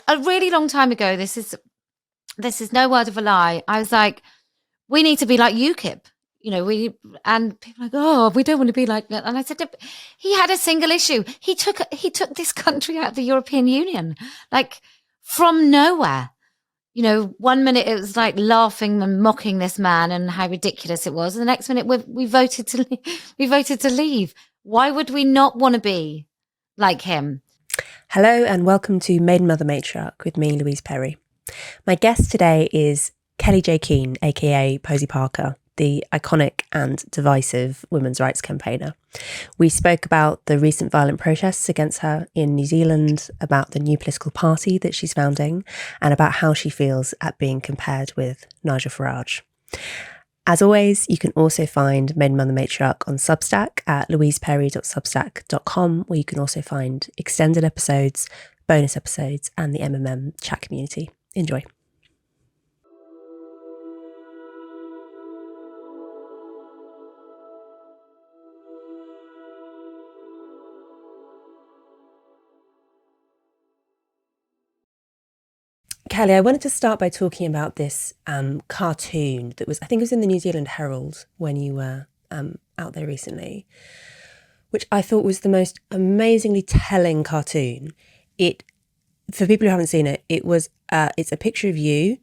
a really long time ago, this is no word of a lie. I was like, we need to be like UKIP. And people are like, oh, we don't want to be like that. And I said, he had a single issue. He took this country out of the European Union, like from nowhere. 1 minute it was like laughing and mocking this man and how ridiculous it was. And the next minute we voted to leave. Why would we not want to be like him? Hello and welcome to Maiden, Matriarch with me, Louise Perry. My guest today is Kellie Jay-Keen, aka Posie Parker, the iconic and divisive women's rights campaigner. We spoke about the recent violent protests against her in New Zealand, about the new political party that she's founding, and about how she feels at being compared with Nigel Farage. As always, you can also find Maiden, Matriarch on Substack at louiseperry.substack.com, where you can also find extended episodes, bonus episodes, and the MMM chat community. Enjoy. Kellie, I wanted to start by talking about this cartoon that I think it was in the New Zealand Herald when you were out there recently, which I thought was the most amazingly telling cartoon. For people who haven't seen it, it's a picture of you,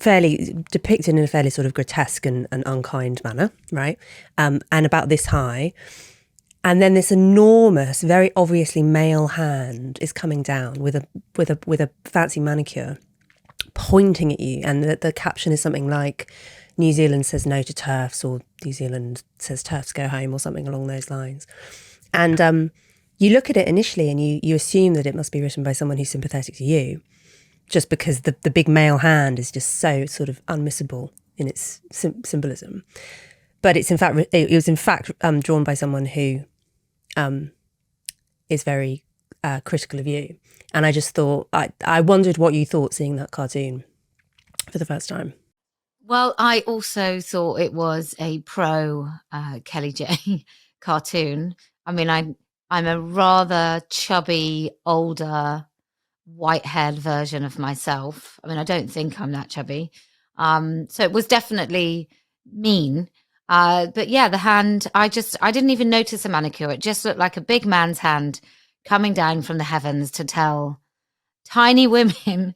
fairly depicted in a fairly sort of grotesque and unkind manner, right? And about this high. And then this enormous, very obviously male hand is coming down with a fancy manicure, pointing at you. And the caption is something like, New Zealand says no to TERFs, or New Zealand says TERFs go home, or something along those lines. And you look at it initially and you assume that it must be written by someone who's sympathetic to you, just because the big male hand is just so sort of unmissable in its symbolism. But it was in fact drawn by someone who is very critical of you. And I just thought, I wondered what you thought seeing that cartoon for the first time. Well, I also thought it was a pro Kellie Jay cartoon. I mean, I'm a rather chubby, older, white-haired version of myself. I mean, I don't think I'm that chubby. So it was definitely mean. But yeah, the hand, I didn't even notice a manicure. It just looked like a big man's hand coming down from the heavens to tell tiny women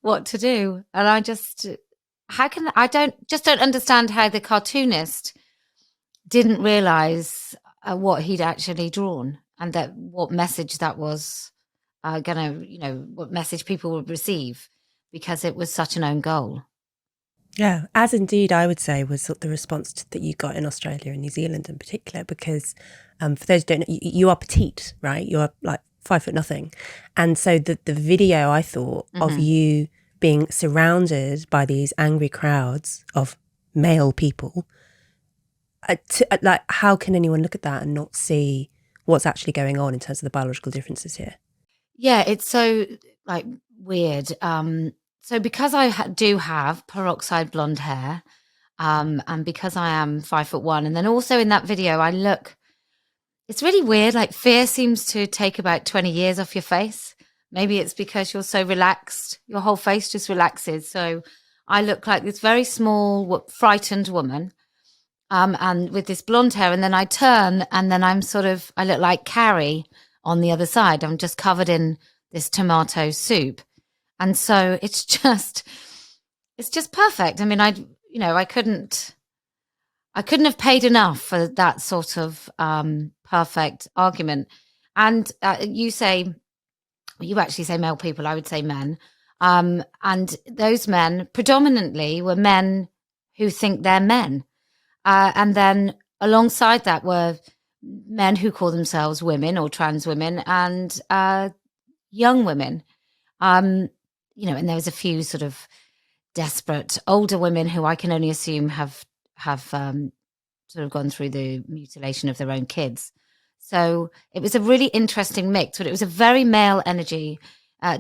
what to do. And I don't understand how the cartoonist didn't realize what he'd actually drawn, and that what message that was what message people would receive, because it was such an own goal. Yeah, as indeed I would say was the response that you got in Australia and New Zealand in particular, because for those who don't know, you are petite, right? You're like 5'0". And so the video, I thought, of you being surrounded by these angry crowds of male people, like, how can anyone look at that and not see what's actually going on in terms of the biological differences here? Yeah, it's so like weird. So because I do have peroxide blonde hair, and because I am 5'1", and then also in that video it's really weird. Like, fear seems to take about 20 years off your face. Maybe it's because you're so relaxed, your whole face just relaxes. So I look like this very small, frightened woman, and with this blonde hair, and then I turn, and then I look like Carrie on the other side. I'm just covered in this tomato soup. And so it's just perfect. I mean, I couldn't have paid enough for that sort of perfect argument. And you actually say male people, I would say men. And those men predominantly were men who think they're men. And then alongside that were men who call themselves women or trans women, and young women. And there was a few sort of desperate older women who I can only assume have sort of gone through the mutilation of their own kids. So it was a really interesting mix, but it was a very male energy,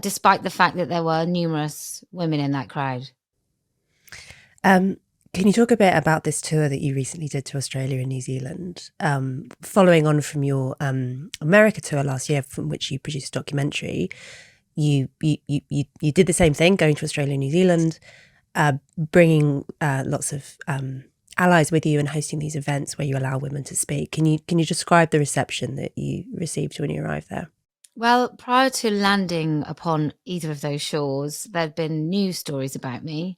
despite the fact that there were numerous women in that crowd. Can you talk a bit about this tour that you recently did to Australia and New Zealand, following on from your America tour last year, from which you produced a documentary? You did the same thing, going to Australia and New Zealand, bringing lots of allies with you and hosting these events where you allow women to speak. Can you describe the reception that you received when you arrived there? Well, prior to landing upon either of those shores, there'd been news stories about me.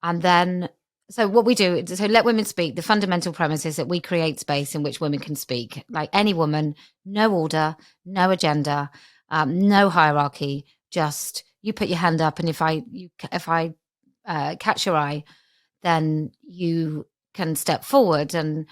And then, so what we do, so let women speak. The fundamental premise is that we create space in which women can speak. Like any woman, no order, no agenda, no hierarchy. Just you put your hand up, and if I catch your eye, then you can step forward. And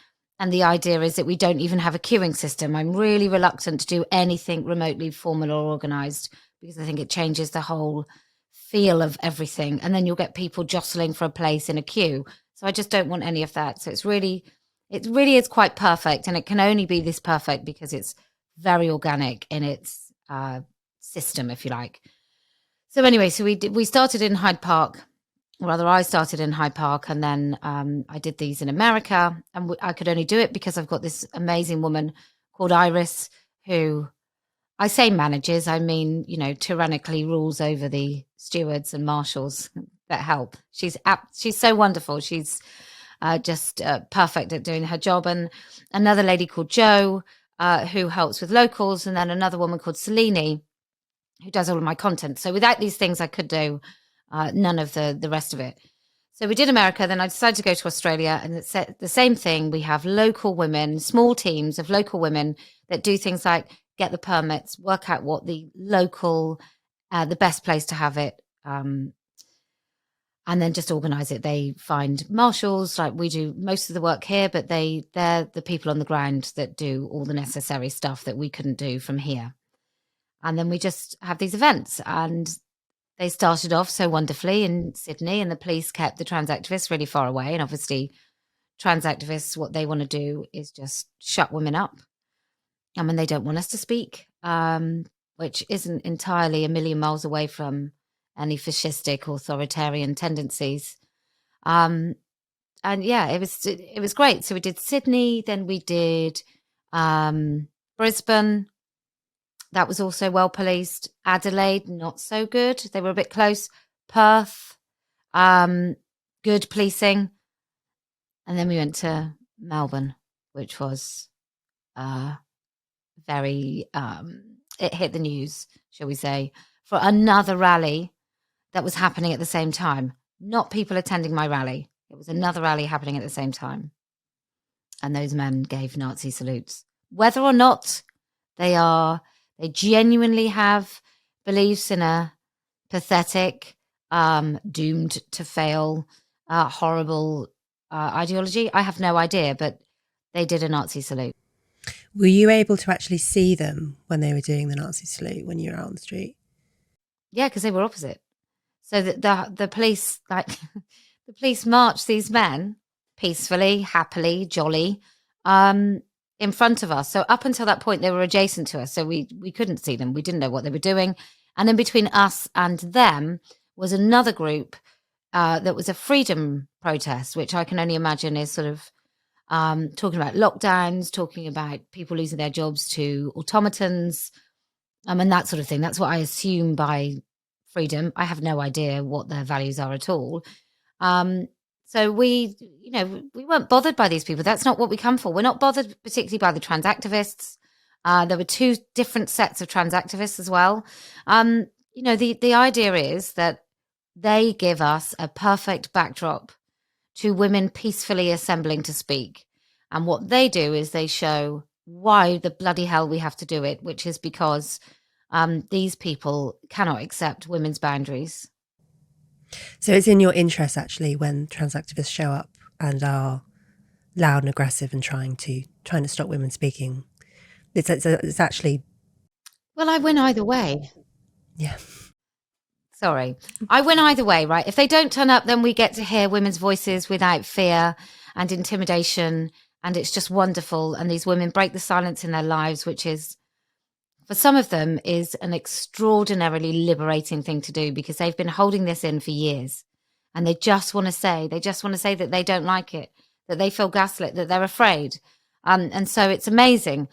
the idea is that we don't even have a queuing system. I'm really reluctant to do anything remotely formal or organized because I think it changes the whole feel of everything. And then you'll get people jostling for a place in a queue. So I just don't want any of that. So it really is quite perfect. And it can only be this perfect because it's very organic in its system, if you like. So anyway, so we started in Hyde Park. Rather, I started in Hyde Park, and then I did these in America, and I could only do it because I've got this amazing woman called Iris, who I say manages, I mean, tyrannically rules over the stewards and marshals that help. She's so wonderful. She's just perfect at doing her job. And another lady called Jo, who helps with locals, and then another woman called Selene, who does all of my content. So without these things, I could do none of the rest of it. So we did America, then I decided to go to Australia, and it's the same thing. We have local women, small teams of local women that do things like get the permits, work out what the local, the best place to have it, and then just organize it. They find marshals, like we do most of the work here, but they're the people on the ground that do all the necessary stuff that we couldn't do from here. And then we just have these events, and they started off so wonderfully in Sydney, and the police kept the trans activists really far away. And obviously, trans activists, what they want to do is just shut women up. I mean, they don't want us to speak, which isn't entirely a million miles away from any fascistic authoritarian tendencies. And yeah, it was great. So we did Sydney, then we did Brisbane. That was also well policed. Adelaide, not so good. They were a bit close. Perth, good policing. And then we went to Melbourne, which was very, it hit the news, shall we say, for another rally that was happening at the same time. Not people attending my rally. It was another rally happening at the same time. And those men gave Nazi salutes. Whether or not they genuinely have beliefs in a pathetic, doomed to fail, horrible ideology, I have no idea, but they did a Nazi salute. Were you able to actually see them when they were doing the Nazi salute when you were out on the street? Yeah, because they were opposite. So the police, the police marched these men peacefully, happily, jolly, in front of us. So up until that point, they were adjacent to us. So we couldn't see them. We didn't know what they were doing. And in between us and them was another group that was a freedom protest, which I can only imagine is sort of talking about lockdowns, talking about people losing their jobs to automatons, and that sort of thing. That's what I assume by freedom. I have no idea what their values are at all. So we weren't bothered by these people. That's not what we come for. We're not bothered particularly by the trans activists. There were two different sets of trans activists as well. The idea is that they give us a perfect backdrop to women peacefully assembling to speak. And what they do is they show why the bloody hell we have to do it, which is because these people cannot accept women's boundaries. So it's in your interest, actually, when trans activists show up and are loud and aggressive and trying to stop women speaking. It's actually... Well, I win either way. Yeah. Sorry. I win either way, right? If they don't turn up, then we get to hear women's voices without fear and intimidation, and it's just wonderful. And these women break the silence in their lives, which is, for some of them, is an extraordinarily liberating thing to do because they've been holding this in for years. and they just want to say that they don't like it, that they feel gaslit, that they're afraid. And so it's amazing.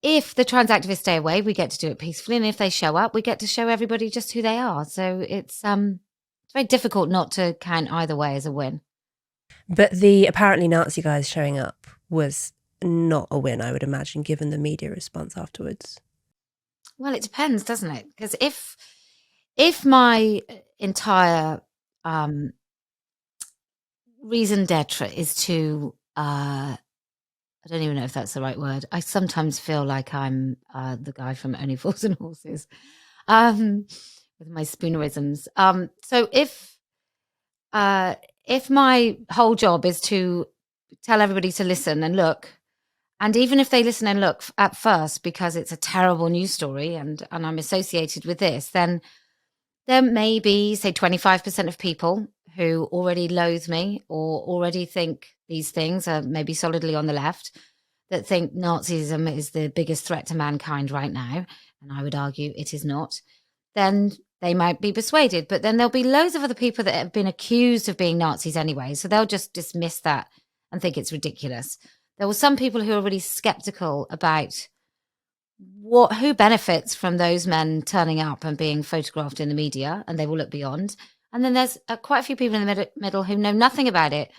If the trans activists stay away, we get to do it peacefully. And if they show up, we get to show everybody just who they are. So it's very difficult not to count either way as a win. But the apparently Nazi guys showing up was not a win, I would imagine, given the media response afterwards. Well, it depends, doesn't it? Because if my entire raison d'etre is to I don't even know if that's the right word. I sometimes feel like I'm the guy from Only Fools and Horses with my spoonerisms. So if my whole job is to tell everybody to listen and look, and even if they listen and look at first because it's a terrible news story and I'm associated with this, then there may be, say, 25% of people who already loathe me or already think these things are maybe solidly on the left, that think Nazism is the biggest threat to mankind right now, and I would argue it is not, then they might be persuaded. But then there'll be loads of other people that have been accused of being Nazis anyway, so they'll just dismiss that and think it's ridiculous. There were some people who are really skeptical about who benefits from those men turning up and being photographed in the media, and they will look beyond. And then there's quite a few people in the middle who know nothing about it,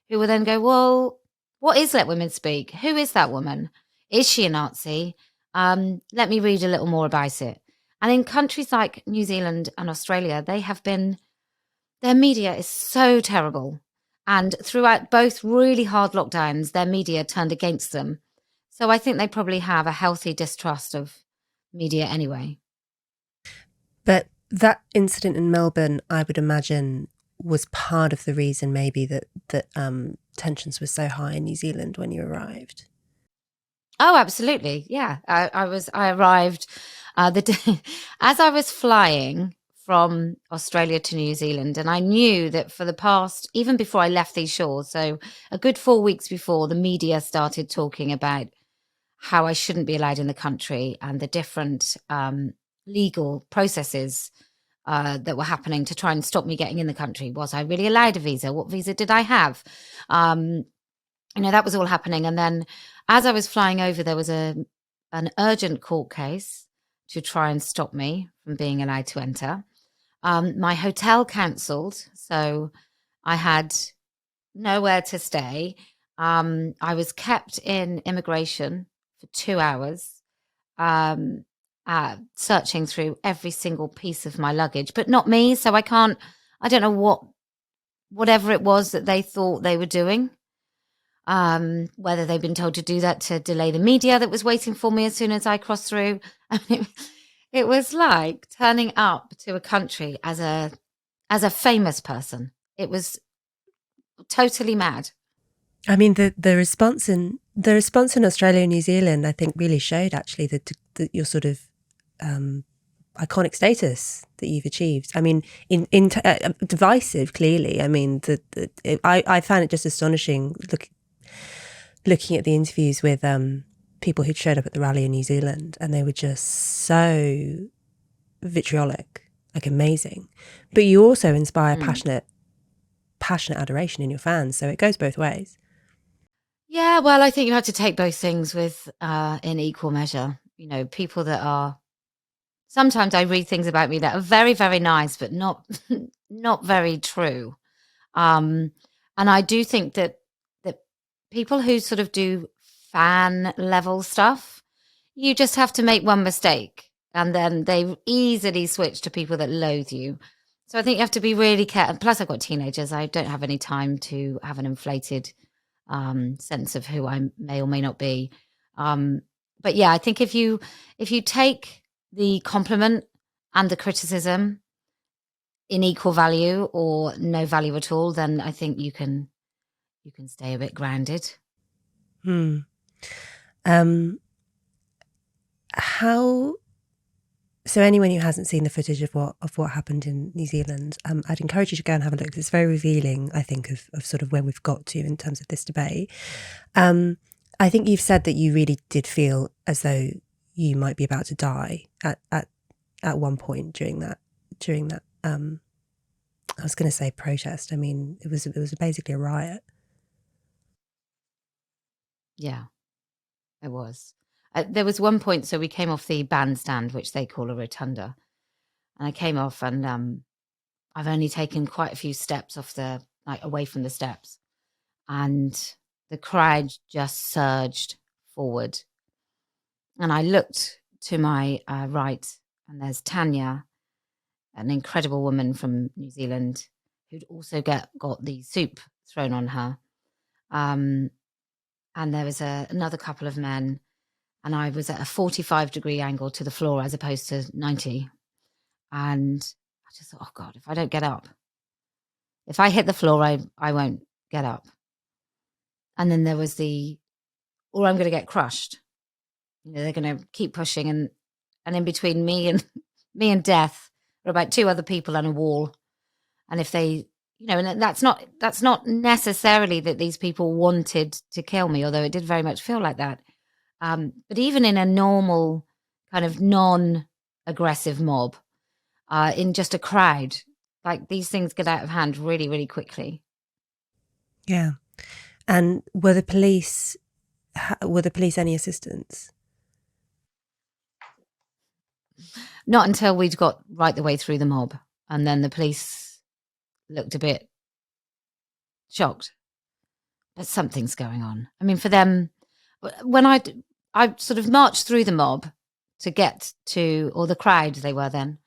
who will then go, well, what is Let Women Speak? Who is that woman? Is she a Nazi? Let me read a little more about it. And in countries like New Zealand and Australia, their media is so terrible. And throughout both really hard lockdowns, their media turned against them. So I think they probably have a healthy distrust of media anyway. But that incident in Melbourne, I would imagine, was part of the reason maybe that tensions were so high in New Zealand when you arrived. Oh, absolutely. Yeah. I arrived the day as I was flying from Australia to New Zealand. And I knew that for the past, even before I left these shores, so a good 4 weeks before, the media started talking about how I shouldn't be allowed in the country and the different legal processes that were happening to try and stop me getting in the country. Was I really allowed a visa? What visa did I have? That was all happening. And then as I was flying over, there was an urgent court case to try and stop me from being allowed to enter. My hotel cancelled, so I had nowhere to stay. I was kept in immigration for 2 hours, searching through every single piece of my luggage, but not me. So I don't know whatever it was that they thought they were doing. Whether they've been told to do that to delay the media that was waiting for me as soon as I crossed through. It was like turning up to a country as a famous person. It was totally mad. I mean, the response in Australia and New Zealand, I think, really showed actually that your sort of iconic status that you've achieved. I mean, in divisive, clearly. I mean, I found it just astonishing looking at the interviews with people who'd showed up at the rally in New Zealand, and they were just so vitriolic, like amazing. But you also inspire passionate adoration in your fans, so it goes both ways. Yeah, well, I think you have to take both things with in equal measure. People that are, sometimes I read things about me that are very, very nice, but not very true. And I do think that people who sort of do fan level stuff, you just have to make one mistake and then they easily switch to people that loathe you. So I think you have to be really careful. Plus I've got teenagers. I don't have any time to have an inflated sense of who I may or may not be. But yeah, I think if you take the compliment and the criticism in equal value or no value at all, then I think you can stay a bit grounded. So anyone who hasn't seen the footage of what happened in New Zealand, I'd encourage you to go and have a look, because it's very revealing, I think, of sort of where we've got to in terms of this debate. I think you've said that you really did feel as though you might be about to die at one point during that I was going to say protest. I mean, it was basically a riot. Yeah, it was. There was one point, so we came off the bandstand, which they call a rotunda, and I came off, and I've only taken quite a few steps off away from the steps, and the crowd just surged forward. And I looked to my right, and there's Tanya, an incredible woman from New Zealand, who'd also got the soup thrown on her. And there was another couple of men, and I was at a 45-degree angle to the floor as opposed to 90. And I just thought, oh God, if I don't get up, if I hit the floor, I won't get up. And then there was or I'm going to get crushed. They're going to keep pushing, and in between me and death are about two other people and a wall. And if they, and that's not necessarily that these people wanted to kill me, although it did very much feel like that. But even in a normal kind of non-aggressive mob, in just a crowd, like these things get out of hand really, really quickly. Yeah. And were the police any assistance? Not until we'd got right the way through the mob, and then the police looked a bit shocked. But something's going on. I mean, for them, when I sort of marched through the mob to get to, or the crowd they were then,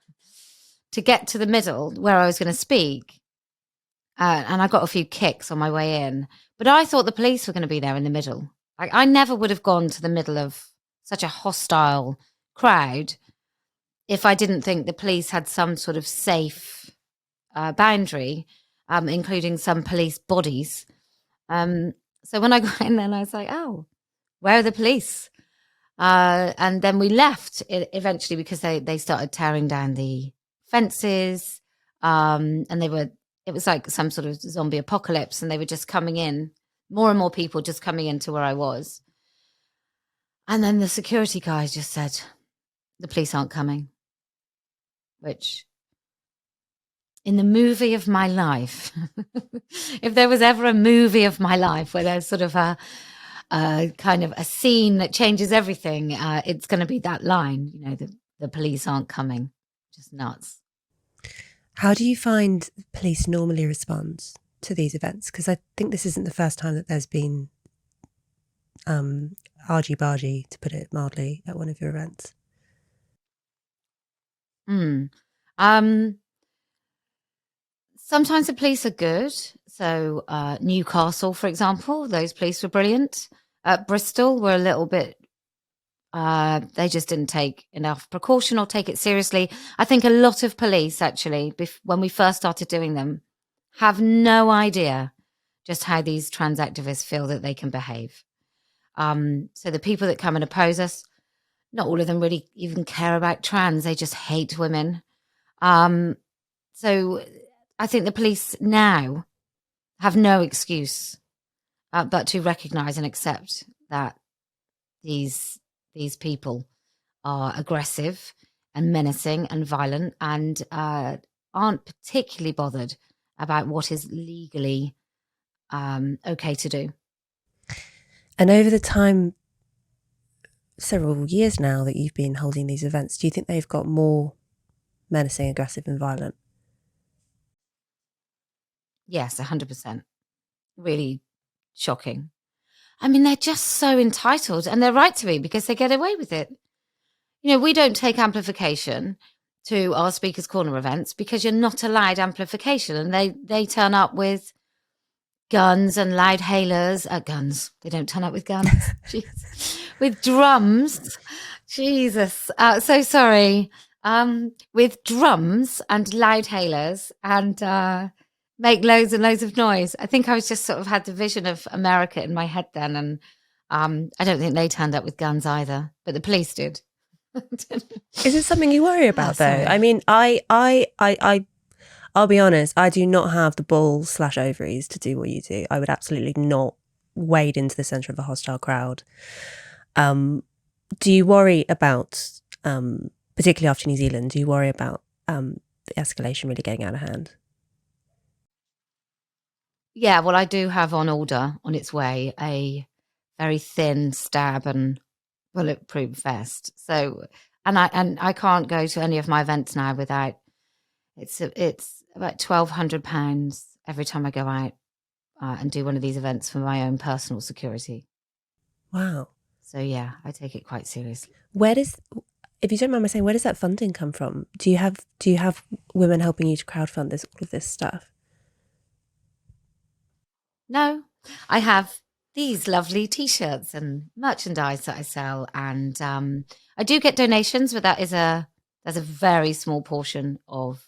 to get to the middle where I was going to speak, and I got a few kicks on my way in, but I thought the police were going to be there in the middle. Like, I never would have gone to the middle of such a hostile crowd if I didn't think the police had some sort of safe boundary, including some police bodies. So when I got in there, I was like, oh, where are the police? And then we left eventually because they started tearing down the fences. And it was like some sort of zombie apocalypse, and they were just coming in, more and more people just coming into where I was. And then the security guys just said, the police aren't coming, which in the movie of my life, if there was ever a movie of my life where there's sort of a kind of a scene that changes everything, it's going to be that line, the police aren't coming. Just nuts. How do you find police normally respond to these events? Because I think this isn't the first time that there's been argy-bargy, to put it mildly, at one of your events. Sometimes the police are good. So Newcastle, for example, those police were brilliant. Bristol were a little bit, they just didn't take enough precaution or take it seriously. I think a lot of police, actually, when we first started doing them, have no idea just how these trans activists feel that they can behave. So the people that come and oppose us, not all of them really even care about trans. They just hate women. So I think the police now have no excuse but to recognise and accept that these people are aggressive and menacing and violent, and aren't particularly bothered about what is legally okay to do. And over the time, several years now that you've been holding these events, do you think they've got more menacing, aggressive and violent? Yes, 100%. Really shocking. I mean, they're just so entitled, and they're right to be, because they get away with it. We don't take amplification to our Speakers Corner events because you're not allowed amplification, and they turn up with guns and loud hailers. Guns. They don't turn up with guns. With drums. Jesus. So sorry. With drums and loud hailers, and make loads and loads of noise. I think I was just sort of had the vision of America in my head then, and I don't think they turned up with guns either, but the police did. Is it something you worry about though? I mean, I'll be honest, I do not have the balls/ovaries to do what you do. I would absolutely not wade into the centre of a hostile crowd. Do you worry about, particularly after New Zealand, do you worry about the escalation really getting out of hand? Yeah, well, I do have on order, on its way, a very thin stab and bulletproof vest. So, and I can't go to any of my events now without it's about £1,200 every time I go out and do one of these events for my own personal security. Wow. So yeah, I take it quite seriously. Where does, if you don't mind me saying, where does that funding come from? Do you have women helping you to crowdfund all of this stuff? No, I have these lovely T-shirts and merchandise that I sell, and I do get donations, but there's a very small portion of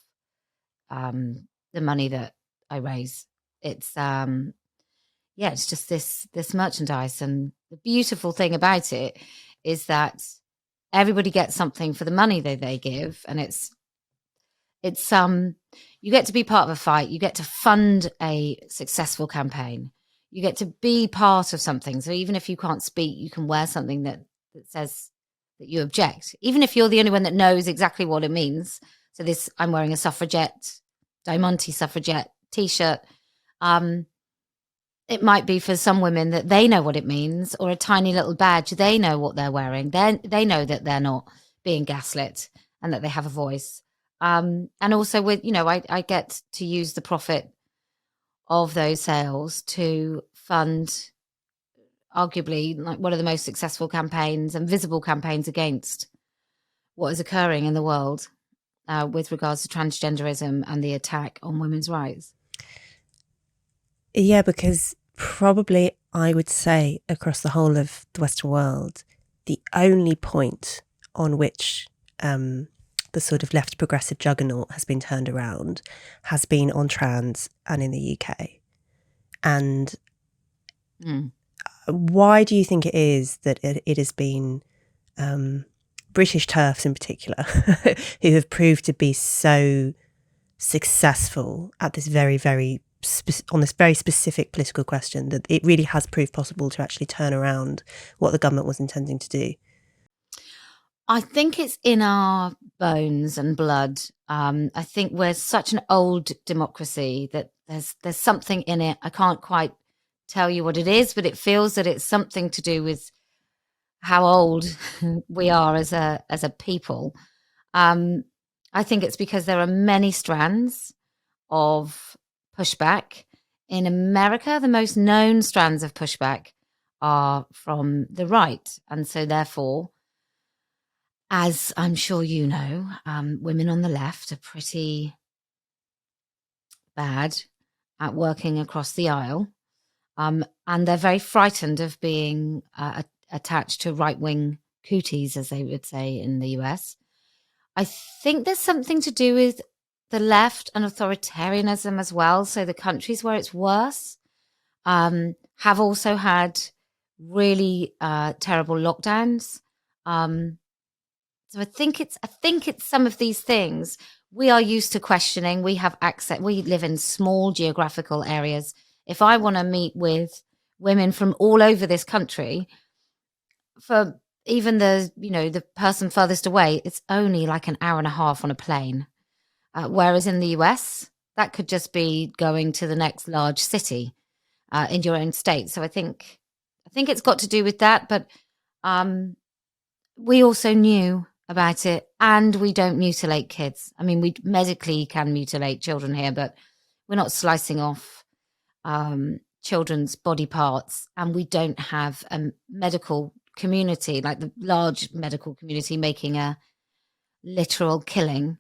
the money that I raise. It's yeah, it's just this merchandise, and the beautiful thing about it is that everybody gets something for the money that they give, and it's you get to be part of a fight, you get to fund a successful campaign, you get to be part of something. So even if you can't speak, you can wear something that says that you object, even if you're the only one that knows exactly what it means. So this, I'm wearing a suffragette, Diamante suffragette t-shirt. It might be for some women that they know what it means, or a tiny little badge. They know what they're wearing. They know that they're not being gaslit and that they have a voice. And also with, I get to use the profit of those sales to fund arguably like one of the most successful campaigns and visible campaigns against what is occurring in the world with regards to transgenderism and the attack on women's rights. Yeah, because probably I would say across the whole of the Western world, the only point on which the sort of left progressive juggernaut has been turned around has been on trans and in the UK. And why do you think it is that it has been British TERFs in particular who have proved to be so successful at this very, very on this very specific political question, that it really has proved possible to actually turn around what the government was intending to do? I think it's in our bones and blood. I think we're such an old democracy that there's something in it. I can't quite tell you what it is, but it feels that it's something to do with how old we are as a people. I think it's because there are many strands of pushback. In America, the most known strands of pushback are from the right. And so therefore, as I'm sure you know, women on the left are pretty bad at working across the aisle. And they're very frightened of being attached to right-wing cooties, as they would say in the US. I think there's something to do with the left and authoritarianism as well. So the countries where it's worse have also had really terrible lockdowns. So I think it's some of these things. We are used to questioning. We have access. We live in small geographical areas. If I want to meet with women from all over this country, for even the person furthest away, it's only like an hour and a half on a plane. Whereas in the US, that could just be going to the next large city in your own state. So I think it's got to do with that. But we also knew about it, and we don't mutilate kids. I mean, we medically can mutilate children here, but we're not slicing off children's body parts, and we don't have a medical community like the large medical community making a literal killing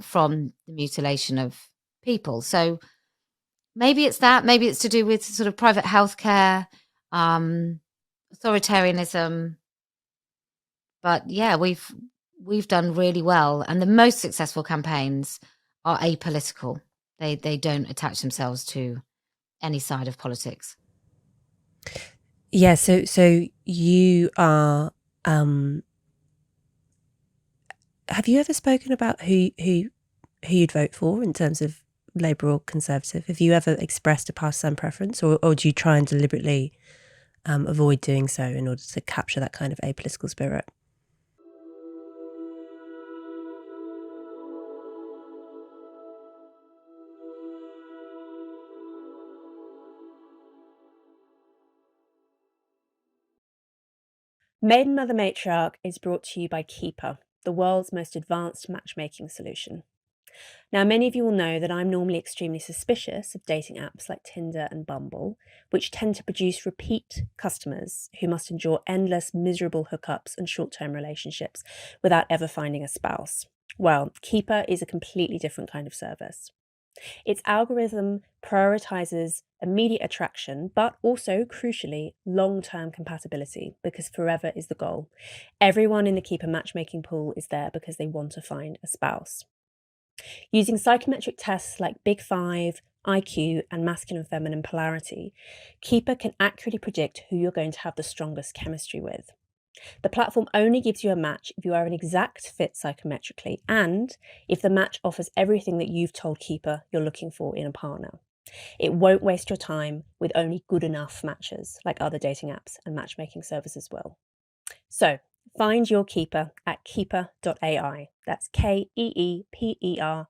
from the mutilation of people. So maybe it's that. Maybe it's to do with sort of private healthcare, authoritarianism. But yeah, we've done really well, and the most successful campaigns are apolitical. They don't attach themselves to any side of politics. Yeah, so you are have you ever spoken about who you'd vote for in terms of Labour or Conservative? Have you ever expressed a partisan preference, or do you try and deliberately avoid doing so in order to capture that kind of apolitical spirit? Maiden Mother Matriarch is brought to you by Keeper, the world's most advanced matchmaking solution. Now, many of you will know that I'm normally extremely suspicious of dating apps like Tinder and Bumble, which tend to produce repeat customers who must endure endless, miserable hookups and short-term relationships without ever finding a spouse. Well, Keeper is a completely different kind of service. Its algorithm prioritizes immediate attraction, but also, crucially, long-term compatibility, because forever is the goal. Everyone in the Keeper matchmaking pool is there because they want to find a spouse. Using psychometric tests like Big Five, IQ, and masculine and feminine polarity, Keeper can accurately predict who you're going to have the strongest chemistry with. The platform only gives you a match if you are an exact fit psychometrically and if the match offers everything that you've told Keeper you're looking for in a partner. It won't waste your time with only good enough matches like other dating apps and matchmaking services will. So, find your Keeper at keeper.ai. That's KEEPER.ai.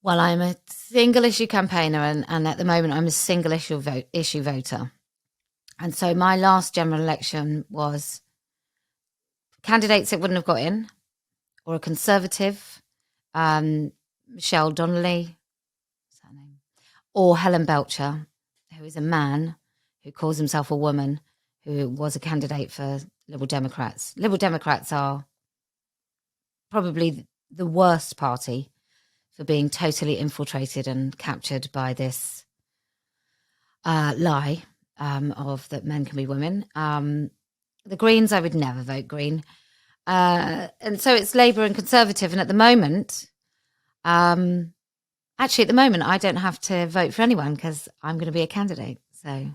Well, I'm a single issue campaigner, and at the moment I'm a single issue voter. And so my last general election was candidates that wouldn't have got in, or a Conservative, Michelle Donnelly, what's her name? Or Helen Belcher, who is a man who calls himself a woman, who was a candidate for Liberal Democrats. Liberal Democrats are probably the worst party for being totally infiltrated and captured by this lie of that men can be women. The Greens, I would never vote Green. And so it's Labour and Conservative. And at the moment, I don't have to vote for anyone because I'm going to be a candidate. So,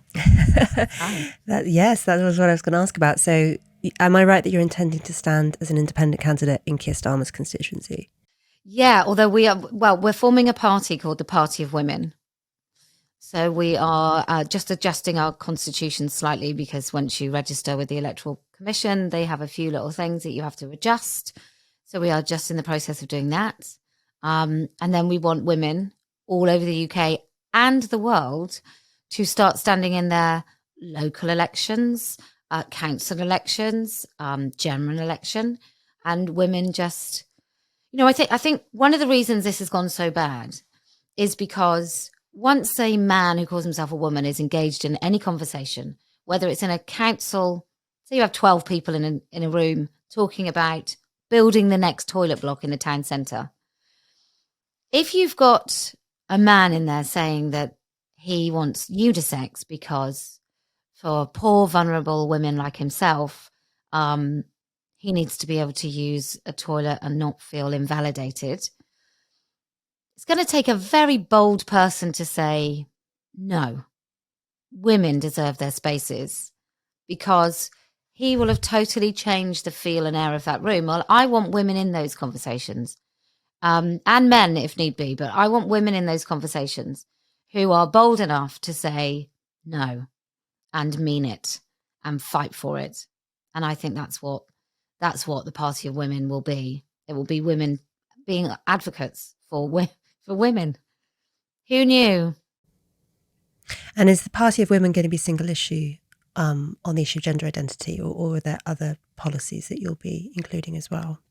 yes, that was what I was going to ask about. So, am I right that you're intending to stand as an independent candidate in Keir Starmer's constituency? Yeah, although we're forming a party called the Party of Women. So we are just adjusting our constitution slightly because once you register with the Electoral Commission, they have a few little things that you have to adjust. So we are just in the process of doing that. And then we want women all over the UK and the world to start standing in their local elections, council elections, general election, and women just, I think one of the reasons this has gone so bad is because once a man who calls himself a woman is engaged in any conversation, whether it's in a council, say you have 12 people in a room talking about building the next toilet block in the town centre, if you've got a man in there saying that he wants unisex because for poor, vulnerable women like himself, he needs to be able to use a toilet and not feel invalidated. It's going to take a very bold person to say, no, women deserve their spaces, because he will have totally changed the feel and air of that room. Well, I want women in those conversations, and men if need be, but I want women in those conversations who are bold enough to say no and mean it and fight for it. And I think that's what the Party of Women will be. It will be women being advocates for women. Who knew? And is the Party of Women going to be single issue on the issue of gender identity, or are there other policies that you'll be including as well?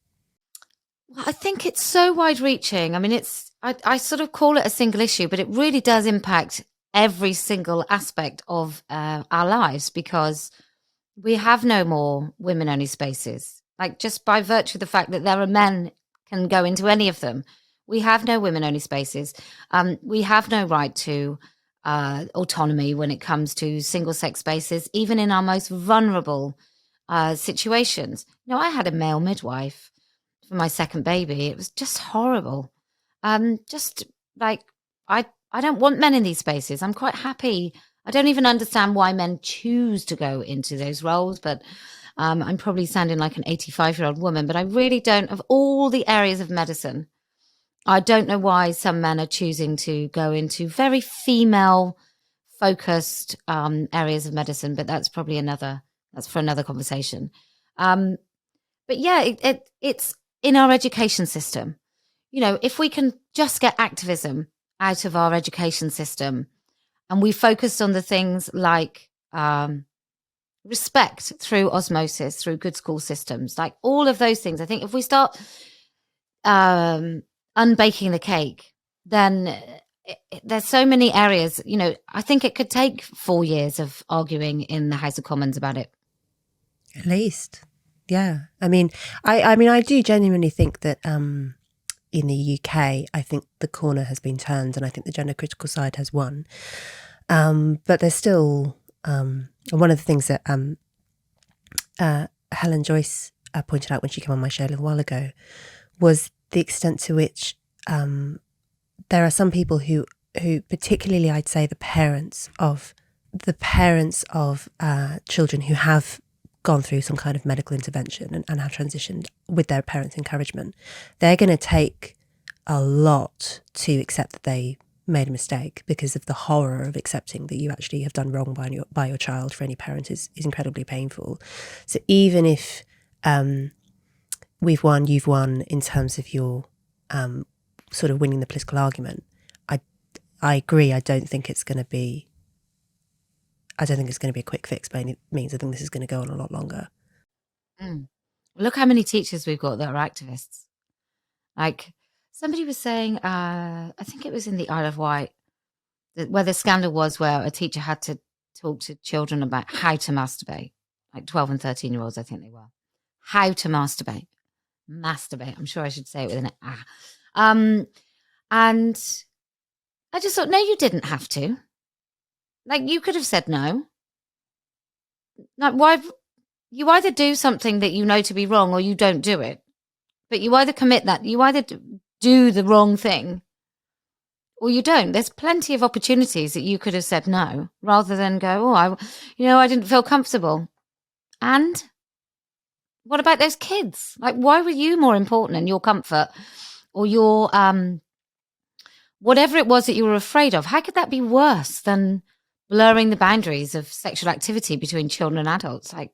Well, I think it's so wide-reaching. I mean, I sort of call it a single issue, but it really does impact every single aspect of our lives, because we have no more women-only spaces. Like, just by virtue of the fact that there are men can go into any of them, we have no women-only spaces. We have no right to autonomy when it comes to single-sex spaces, even in our most vulnerable situations. I had a male midwife for my second baby. It was just horrible. Just like, I don't want men in these spaces. I'm quite happy. I don't even understand why men choose to go into those roles, but I'm probably sounding like an 85-year-old woman, but I really don't. Of all the areas of medicine, I don't know why some men are choosing to go into very female-focused areas of medicine, but that's for another conversation. But yeah, it's in our education system. You know, if we can just get activism out of our education system, and we focused on the things like respect through osmosis, through good school systems, like all of those things. I think if we start unbaking the cake, then there's so many areas. You know, I think it could take 4 years of arguing in the House of Commons about it. At least, yeah. I mean, I do genuinely think that in the UK, I think the corner has been turned, and I think the gender critical side has won. But there's still one of the things that Helen Joyce pointed out when she came on my show a little while ago was the extent to which there are some people who particularly, I'd say, the parents of children who have gone through some kind of medical intervention and have transitioned with their parents' encouragement. They're going to take a lot to accept that they made a mistake, because of the horror of accepting that you actually have done wrong by your child. For any parent is incredibly painful. So even if we've won, you've won in terms of your sort of winning the political argument, I agree. I don't think it's going to be a quick fix by any means. I think this is going to go on a lot longer. Look how many teachers we've got that are activists. Like, somebody was saying, I think it was in the Isle of Wight, where the scandal was where a teacher had to talk to children about how to masturbate, like 12 and 13-year-olds, I think they were. How to masturbate. Masturbate. I'm sure I should say it with an ah. And I just thought, no, you didn't have to. Like, you could have said no. Like, why? You either do something that you know to be wrong, or you don't do it. But you either commit that, you either do the wrong thing, or you don't. There's plenty of opportunities that you could have said no, rather than go, I didn't feel comfortable. And what about those kids? Like, why were you more important in your comfort or your whatever it was that you were afraid of? How could that be worse than blurring the boundaries of sexual activity between children and adults? Like,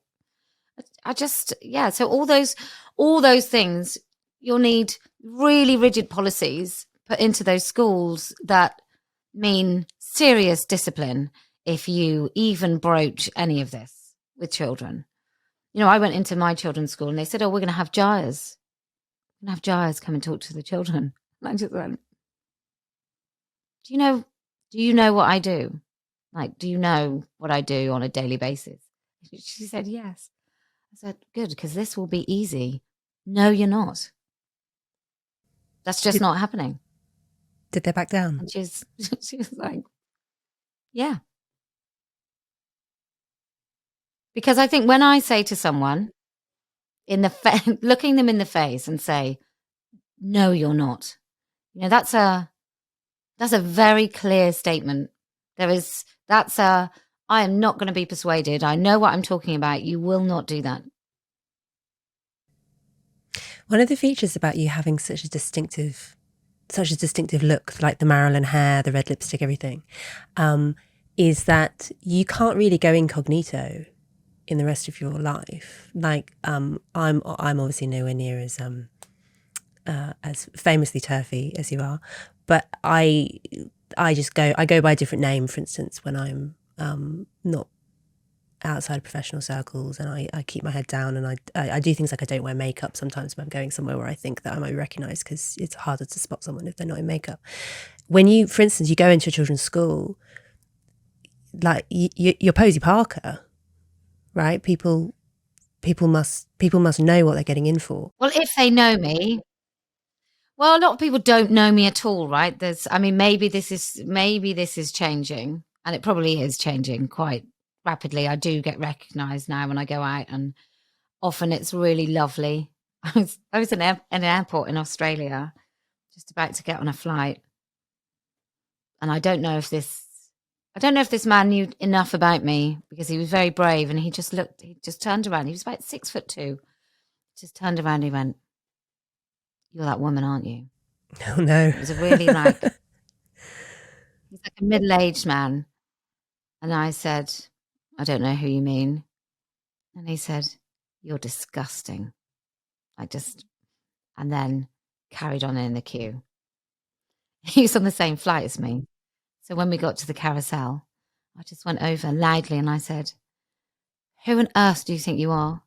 so all those things, you'll need really rigid policies put into those schools that mean serious discipline if you even broach any of this with children. You know, I went into my children's school and they said, we're going to have gyres. We're going to have gyres come and talk to the children. And I just went, do you know what I do? Like, do you know what I do on a daily basis? She said, yes. I said, good, because this will be easy. No, you're not. That's just not happening. Did they back down? And she was like, yeah. Because I think when I say to someone, looking them in the face and say, no, you're not, that's a very clear statement. I am not going to be persuaded. I know what I'm talking about. You will not do that. One of the features about you having such a distinctive look, like the Marilyn hair, the red lipstick, everything, is that you can't really go incognito in the rest of your life. Like, I'm obviously nowhere near as famously TERFy as you are, but I go by a different name, for instance, when I'm not outside of professional circles, and I keep my head down, and I do things like I don't wear makeup sometimes when I'm going somewhere where I think that I might be recognised, because it's harder to spot someone if they're not in makeup. When you, for instance, you go into a children's school, like you're Posie Parker, right? People must know what they're getting in for. Well, if they know me. Well, a lot of people don't know me at all, right? Maybe this is changing, and it probably is changing quite rapidly. I do get recognised now when I go out, and often it's really lovely. I was in an airport in Australia, just about to get on a flight, and I don't know if this man knew enough about me, because he was very brave, and he just turned around. He was about 6'2", just turned around. And he went, "You're that woman, aren't you?" Oh no! It was a really he's like a middle-aged man, and I said, "I don't know who you mean," and he said, you're disgusting. And then carried on in the queue. He was on the same flight as me. So when we got to the carousel, I just went over loudly and I said, who on earth do you think you are?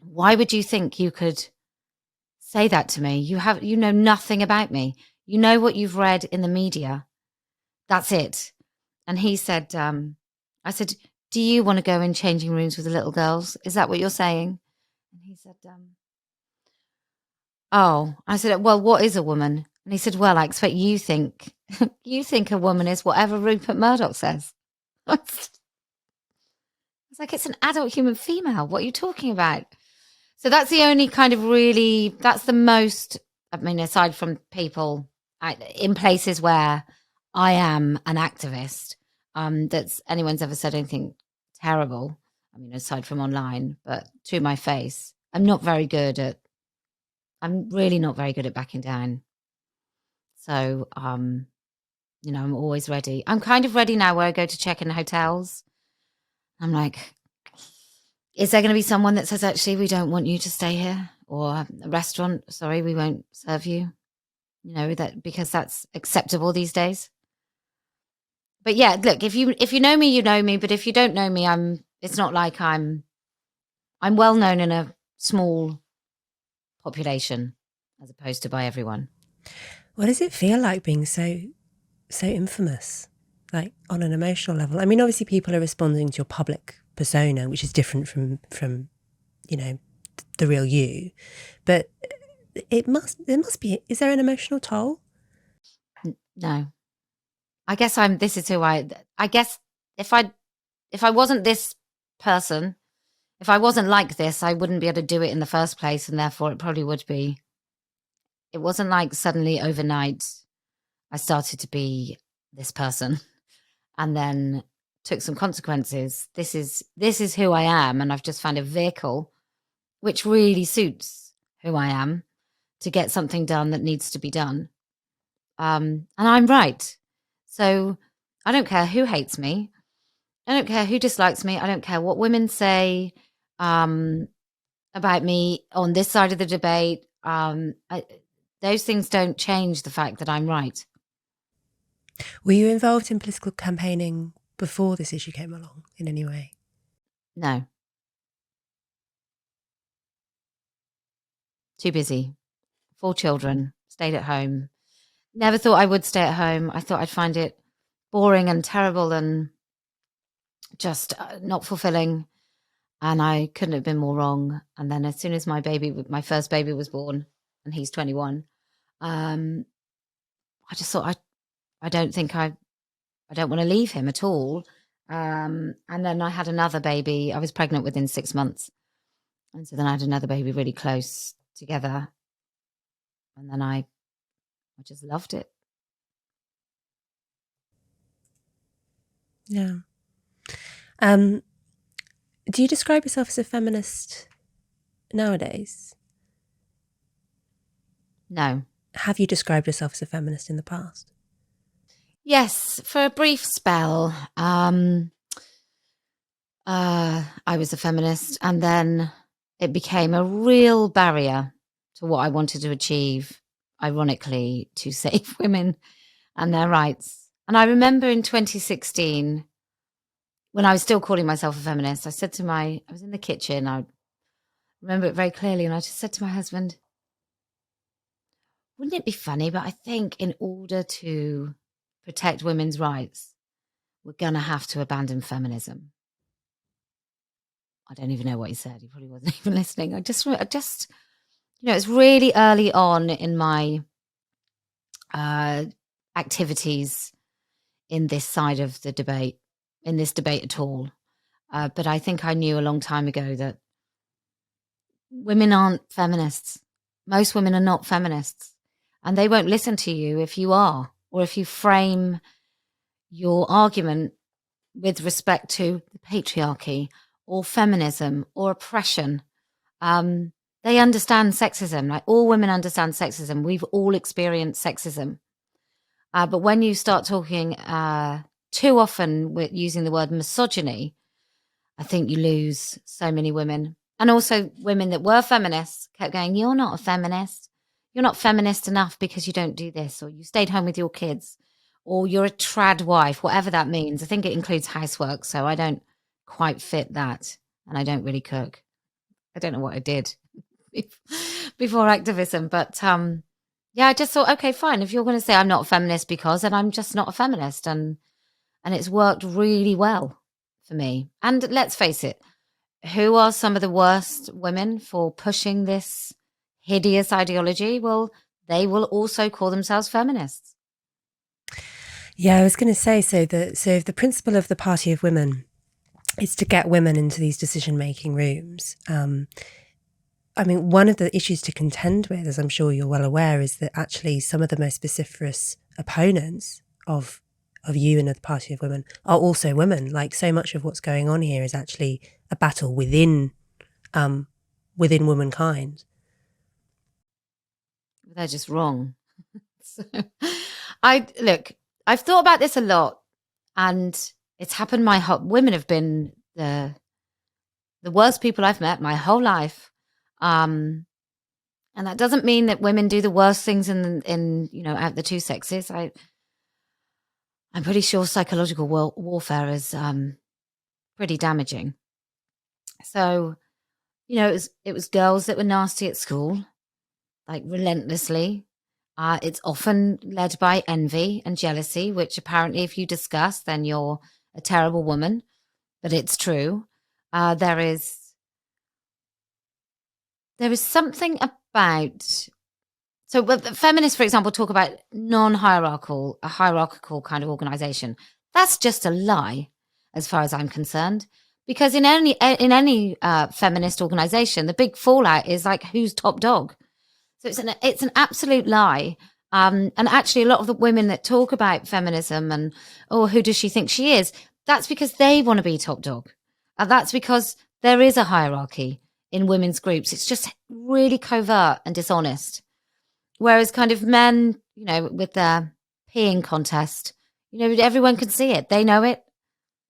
Why would you think you could say that to me? You know nothing about me. You know what you've read in the media. That's it. And he said, I said, do you want to go in changing rooms with the little girls? Is that what you're saying? And he said, oh, I said, well, what is a woman? And he said, well, I expect you think a woman is whatever Rupert Murdoch says. I was like, it's an adult human female. What are you talking about? So that's the only kind of that's the most, I mean, aside from people in places where I am an activist, that's anyone's ever said anything terrible. I mean, aside from online, but to my face, I'm really not very good at backing down. So, I'm always ready. I'm kind of ready now where I go to check in hotels. I'm like, is there going to be someone that says, actually, we don't want you to stay here? Or a restaurant, sorry, we won't serve you. Because that's acceptable these days. But yeah, look, if you know me, you know me. But if you don't know me, it's not like I'm well known in a small population as opposed to by everyone. What does it feel like being so infamous, like on an emotional level? I mean, obviously people are responding to your public persona, which is different from the real you, but there must be, is there an emotional toll? No, I guess this is who I guess if I wasn't this person, if I wasn't like this, I wouldn't be able to do it in the first place, and therefore it probably would be. It wasn't like suddenly overnight I started to be this person and then took some consequences. This is who I am, and I've just found a vehicle which really suits who I am to get something done that needs to be done. And I'm right. So I don't care who hates me. I don't care who dislikes me. I don't care what women say about me on this side of the debate. Those things don't change the fact that I'm right. Were you involved in political campaigning before this issue came along in any way? No. Too busy. 4 children. Stayed at home. Never thought I would stay at home. I thought I'd find it boring and terrible and just not fulfilling. And I couldn't have been more wrong. And then as soon as my first baby was born, and he's 21, I just thought, I don't want to leave him at all. And then I had another baby. I was pregnant within 6 months. And so then I had another baby really close together. And then I just loved it. Yeah. Do you describe yourself as a feminist nowadays? No. Have you described yourself as a feminist in the past? Yes, for a brief spell. I was a feminist, and then it became a real barrier to what I wanted to achieve, ironically, to save women and their rights. And I remember in 2016, when I was still calling myself a feminist, I was in the kitchen, I remember it very clearly, and I just said to my husband, wouldn't it be funny, but I think in order to protect women's rights, we're going to have to abandon feminism. I don't even know what he said. He probably wasn't even listening. I just, it's really early on in my activities in this side of the debate, in this debate at all. But I think I knew a long time ago that women aren't feminists. Most women are not feminists, and they won't listen to you if you are, or if you frame your argument with respect to the patriarchy or feminism or oppression. They understand sexism. Like, all women understand sexism. We've all experienced sexism. But when you start talking too often with using the word misogyny, I think you lose so many women. And also women that were feminists kept going, you're not a feminist. You're not feminist enough because you don't do this, or you stayed home with your kids, or you're a trad wife, whatever that means. I think it includes housework, so I don't quite fit that. And I don't really cook. I don't know what I did before activism, but yeah, I just thought, okay, fine. If you're going to say I'm not a feminist because, then I'm just not a feminist, and it's worked really well for me. And let's face it, who are some of the worst women for pushing this hideous ideology? Well, they will also call themselves feminists. Yeah, I was going to say, so if the principle of the Party of Women is to get women into these decision-making rooms, I mean, one of the issues to contend with, as I'm sure you're well aware, is that actually some of the most vociferous opponents of you and of the Party of Women are also women. Like, so much of what's going on here is actually a battle within womankind. They're just wrong. So, I've thought about this a lot, and it's happened. Women have been the worst people I've met my whole life. And that doesn't mean that women do the worst things in out the two sexes. I'm pretty sure psychological warfare is pretty damaging. So, it was girls that were nasty at school, like relentlessly. It's often led by envy and jealousy, which apparently if you discuss, then you're a terrible woman. But it's true. There is something about... So feminists, for example, talk about non-hierarchical, a hierarchical kind of organization. That's just a lie, as far as I'm concerned. Because in any feminist organization, the big fallout is like, who's top dog? So it's an absolute lie. And actually, a lot of the women that talk about feminism and, who does she think she is? That's because they want to be top dog. And that's because there is a hierarchy in women's groups. It's just really covert and dishonest. Whereas kind of men, with their peeing contest, everyone can see it. They know it.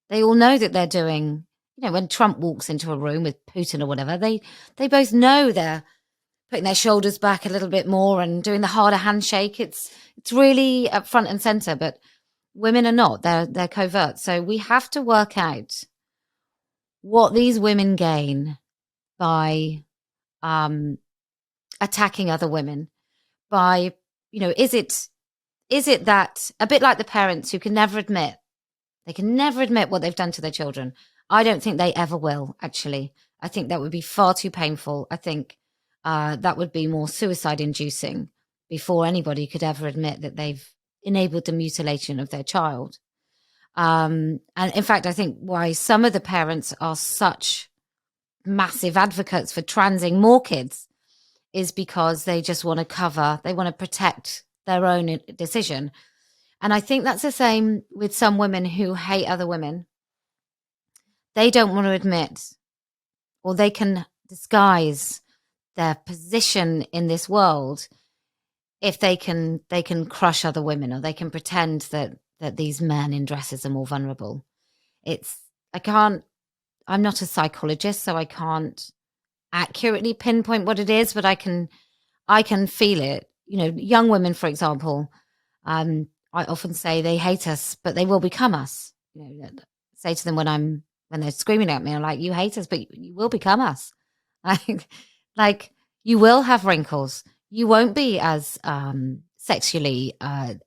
They all know that they're doing, when Trump walks into a room with Putin or whatever, they both know they're putting their shoulders back a little bit more and doing the harder handshake. It's really up front and center, but women are not. They're covert. So we have to work out what these women gain by attacking other women. By, is it that, a bit like the parents who can never admit what they've done to their children? I don't think they ever will, actually. I think that would be far too painful. I think that would be more suicide inducing before anybody could ever admit that they've enabled the mutilation of their child. And in fact, I think why some of the parents are such massive advocates for transing more kids is because they just want to they want to protect their own decision. And I think that's the same with some women who hate other women. They don't want to admit, or they can disguise their position in this world if they can crush other women, or they can pretend that these men in dresses are more vulnerable. I'm not a psychologist, so I can't accurately pinpoint what it is, but I can feel it. Young women, for example, I often say they hate us, but they will become us. Say to them when they're screaming at me, I'm like, you hate us, but you will become us. Like you will have wrinkles. You won't be as sexually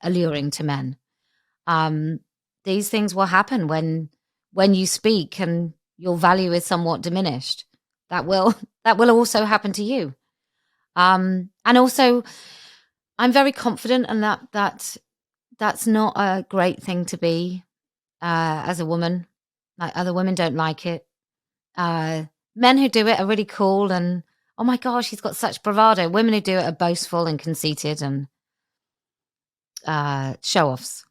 alluring to men. These things will happen when you speak and your value is somewhat diminished. That will also happen to you. And also, I'm very confident, and that's not a great thing to be as a woman. Like, other women don't like it. Men who do it are really cool, and oh my gosh, he's got such bravado. Women who do it are boastful and conceited and show-offs.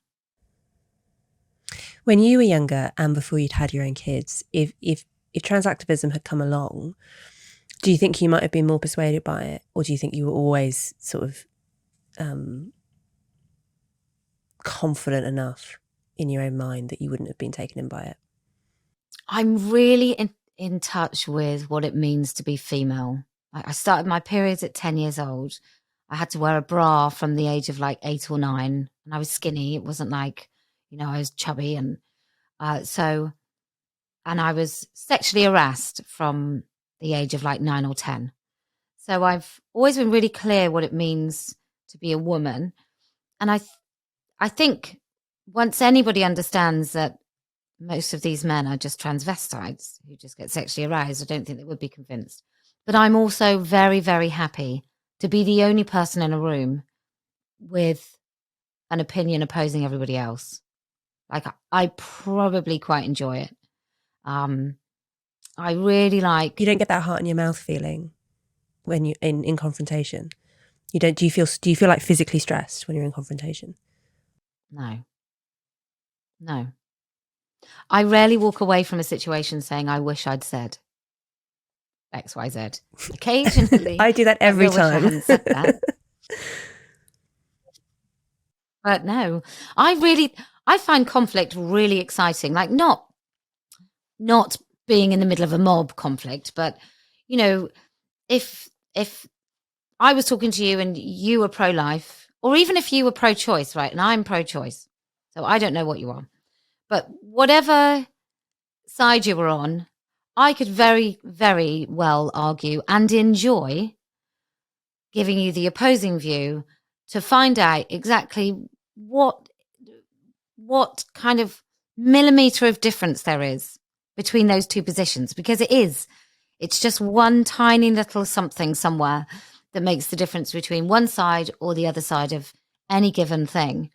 When you were younger and before you'd had your own kids, if trans activism had come along, do you think you might have been more persuaded by it, or do you think you were always sort of confident enough in your own mind that you wouldn't have been taken in by it? I'm really in touch with what it means to be female. I started my periods at 10 years old. I had to wear a bra from the age of like 8 or 9, and I was skinny. It wasn't like, I was chubby. And and I was sexually harassed from the age of like 9 or 10. So I've always been really clear what it means to be a woman. And I think once anybody understands that most of these men are just transvestites who just get sexually aroused, I don't think they would be convinced. But I'm also very, very happy to be the only person in a room with an opinion opposing everybody else. Like, I probably quite enjoy it. I really like... You don't get that heart in your mouth feeling when you're in confrontation? You don't? Do you feel like physically stressed when you're in confrontation? No. I rarely walk away from a situation saying, I wish I'd said XYZ. Occasionally. I do that every time. I hadn't said that. But no, I find conflict really exciting. Like, not being in the middle of a mob conflict, but, if I was talking to you and you were pro-life, or even if you were pro-choice, right, and I'm pro-choice, so I don't know what you are, but whatever side you were on, I could very, very well argue and enjoy giving you the opposing view to find out exactly what kind of millimeter of difference there is between those two positions, because it's just one tiny little something somewhere that makes the difference between one side or the other side of any given thing.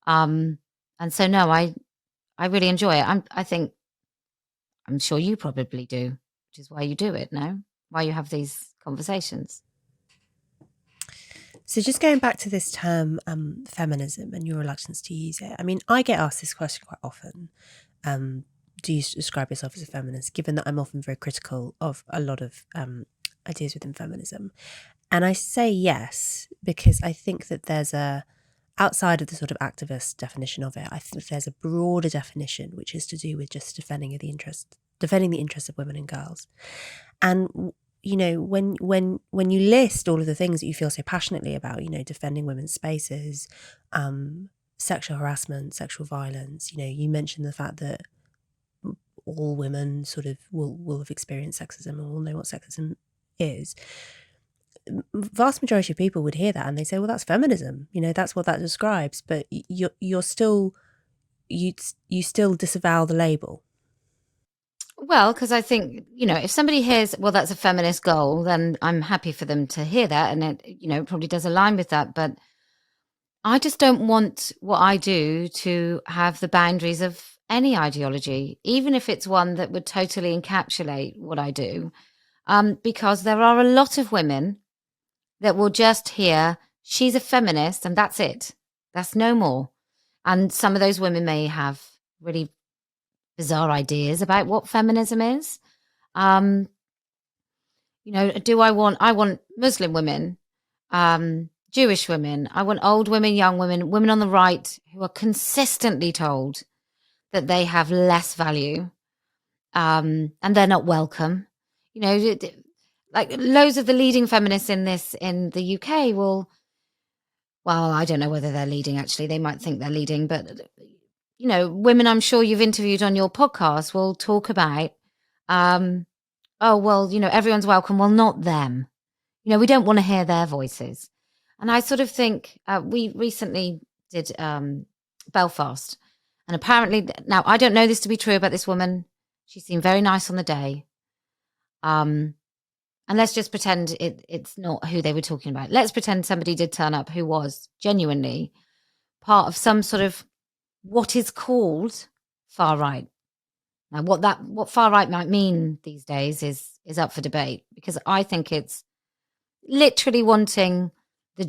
And so, no, I really enjoy it. I'm sure you probably do, which is why you do it, no? Why you have these conversations. So just going back to this term, feminism, and your reluctance to use it. I mean, I get asked this question quite often. Do you describe yourself as a feminist, given that I'm often very critical of a lot of ideas within feminism? And I say yes, because I think that there's outside of the sort of activist definition of it, I think there's a broader definition, which is to do with just defending the interests of women and girls. And, when you list all of the things that you feel so passionately about, defending women's spaces, sexual harassment, sexual violence, you mentioned the fact that all women sort of will have experienced sexism and will know what sexism is. Vast majority of people would hear that and they say, well, that's feminism, that's what that describes, but you still disavow the label. Well, because I think, if somebody hears, well, that's a feminist goal, then I'm happy for them to hear that, and it probably does align with that, but I just don't want what I do to have the boundaries of any ideology, even if it's one that would totally encapsulate what I do, because there are a lot of women that will just hear she's a feminist and that's it. That's no more. And some of those women may have really bizarre ideas about what feminism is. I want Muslim women, Jewish women. I want old women, young women, women on the right who are consistently told that they have less value, and they're not welcome. Like loads of the leading feminists in the UK well, I don't know whether they're leading, actually. They might think they're leading, but, women I'm sure you've interviewed on your podcast will talk about, everyone's welcome. Well, not them. We don't want to hear their voices. And I sort of think we recently did Belfast. And apparently, now I don't know this to be true about this woman. She seemed very nice on the day. And let's just pretend it's not who they were talking about. Let's pretend somebody did turn up who was genuinely part of some sort of what is called far right. Now, what far right might mean these days is up for debate, because I think it's literally wanting the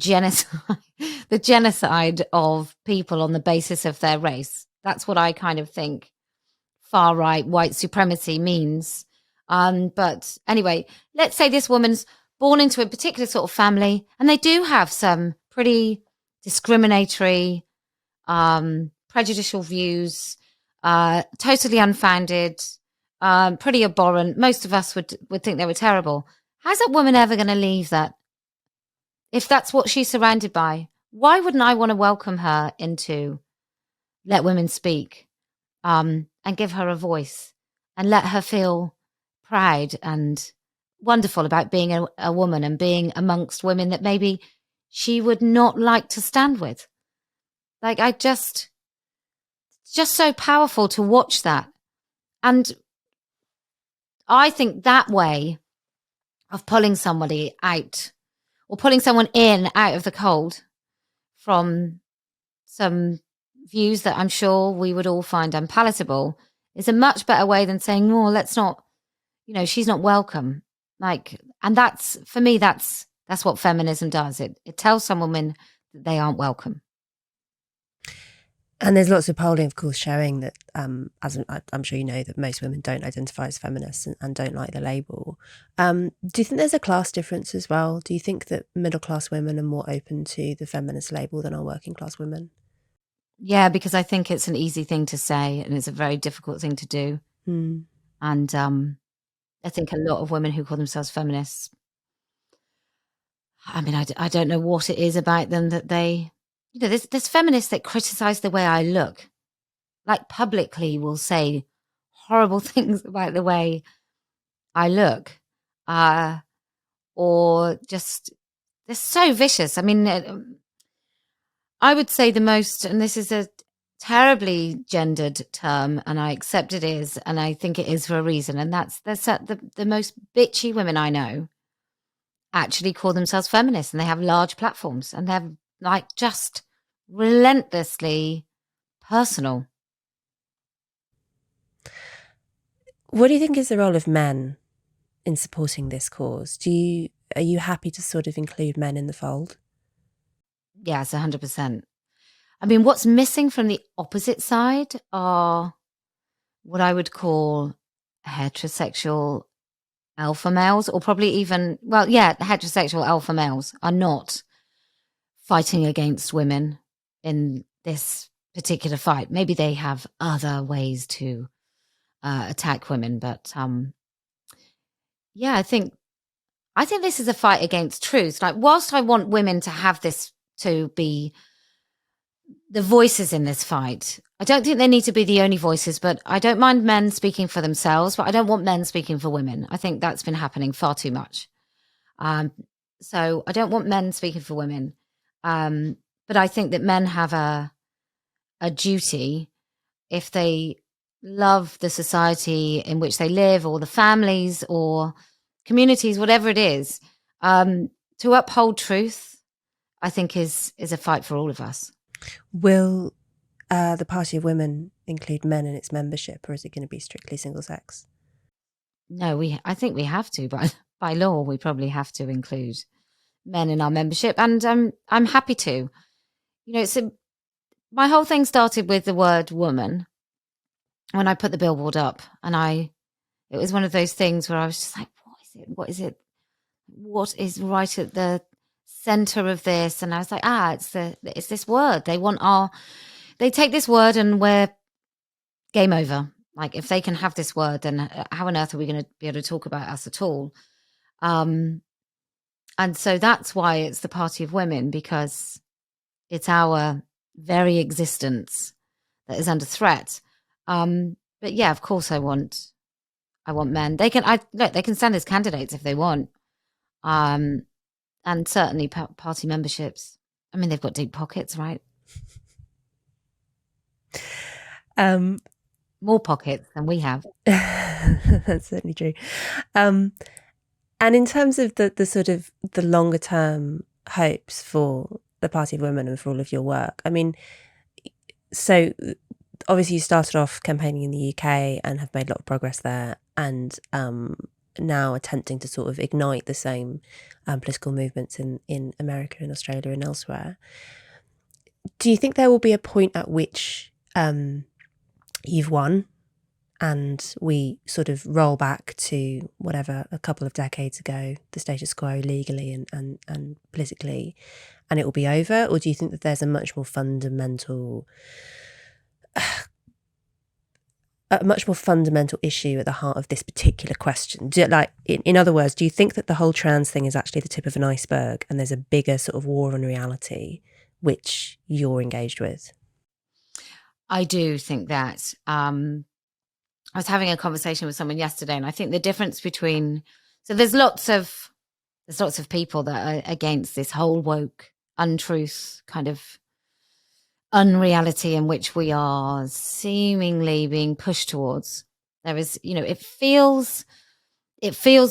genocide of people on the basis of their race. That's what I kind of think far right white supremacy means. But anyway, let's say this woman's born into a particular sort of family, and they do have some pretty discriminatory, prejudicial views, totally unfounded, pretty abhorrent. Most of us would think they were terrible. How's that woman ever going to leave that? If that's what she's surrounded by, why wouldn't I want to welcome her into Let Women Speak, and give her a voice and let her feel proud and wonderful about being a woman and being amongst women that maybe she would not like to stand with. Like, it's just so powerful to watch that. And I think that way of pulling somebody out or pulling someone in out of the cold from some views that I'm sure we would all find unpalatable is a much better way than saying, oh, let's not, she's not welcome. Like, and that's, for me, that's what feminism does. It tells some women that they aren't welcome. And there's lots of polling, of course, showing that, as I'm sure you know, that most women don't identify as feminists and don't like the label. Do you think there's a class difference as well? Do you think that middle-class women are more open to the feminist label than are working-class women? Yeah, because I think it's an easy thing to say and it's a very difficult thing to do. And I think a lot of women who call themselves feminists, I mean, I don't know what it is about them that they... there's feminists that criticize the way I look, like publicly will say horrible things about the way I look, or just, they're so vicious. I mean, I would say the most, and this is a terribly gendered term, and I accept it is, and I think it is for a reason, and that's the most bitchy women I know actually call themselves feminists, and they have large platforms, and they're like just relentlessly personal. What do you think is the role of men in supporting this cause? Are you happy to sort of include men in the fold? Yes, 100%. I mean, what's missing from the opposite side are what I would call heterosexual alpha males, or probably even, heterosexual alpha males are not fighting against women in this particular fight. Maybe they have other ways to attack women, but I think this is a fight against truth. Like, whilst I want women to have this, to be the voices in this fight, I don't think they need to be the only voices, but I don't mind men speaking for themselves, but I don't want men speaking for women. I think that's been happening far too much. So I don't want men speaking for women. But I think that men have a duty, if they love the society in which they live, or the families or communities, whatever it is, to uphold truth, I think is a fight for all of us. Will the Party of Women include men in its membership, or is it going to be strictly single sex? No, I think we have to, but by law, we probably have to include men in our membership, and I'm happy to. My whole thing started with the word woman when I put the billboard up, and it was one of those things where I was just like, what is it? What is right at the center of this? And I was like, it's this word. They take this word and we're game over. Like, if they can have this word, then how on earth are we going to be able to talk about us at all? And so that's why it's the Party of Women, because it's our very existence that is under threat. But yeah, of course I want men. They can stand as candidates if they want. And certainly party memberships. I mean, they've got deep pockets, right? More pockets than we have. That's certainly true. And in terms of the sort of the longer term hopes for the Party of Women and for all of your work, I mean, so obviously you started off campaigning in the UK and have made a lot of progress there, and now attempting to sort of ignite the same political movements in America and Australia and elsewhere. Do you think there will be a point at which you've won and we sort of roll back to whatever, a couple of decades ago, the status quo legally and politically, and it will be over? Or do you think that there's a much more fundamental a much more fundamental issue at the heart of this particular question? In other words, do you think that the whole trans thing is actually the tip of an iceberg and there's a bigger sort of war on reality which you're engaged with? I do think that. I was having a conversation with someone yesterday, and I think the difference between, so there's lots of people that are against this whole woke untruth kind of unreality in which we are seemingly being pushed towards. There is, it feels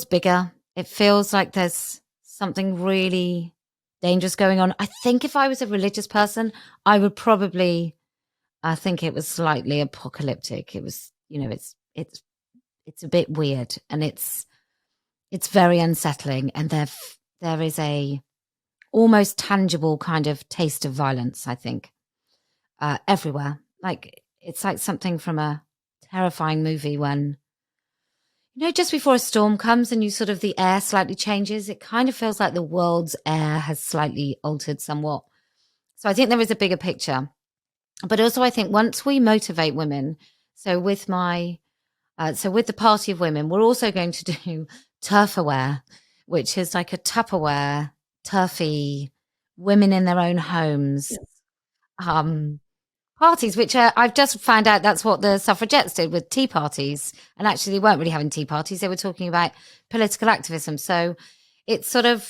bigger. It feels like there's something really dangerous going on. I think if I was a religious person, I would probably, I think it was slightly apocalyptic. It was, it's a bit weird, and it's very unsettling, and there is a almost tangible kind of taste of violence, I think, everywhere. Like, it's like something from a terrifying movie when, just before a storm comes and the air slightly changes, it kind of feels like the world's air has slightly altered somewhat. So I think there is a bigger picture. But also I think once we motivate women, so with the Party of Women, we're also going to do TERFaware, which is like a Tupperware, turfy, women in their own homes parties, which I've just found out that's what the suffragettes did with tea parties. And actually, they weren't really having tea parties. They were talking about political activism. So it's another,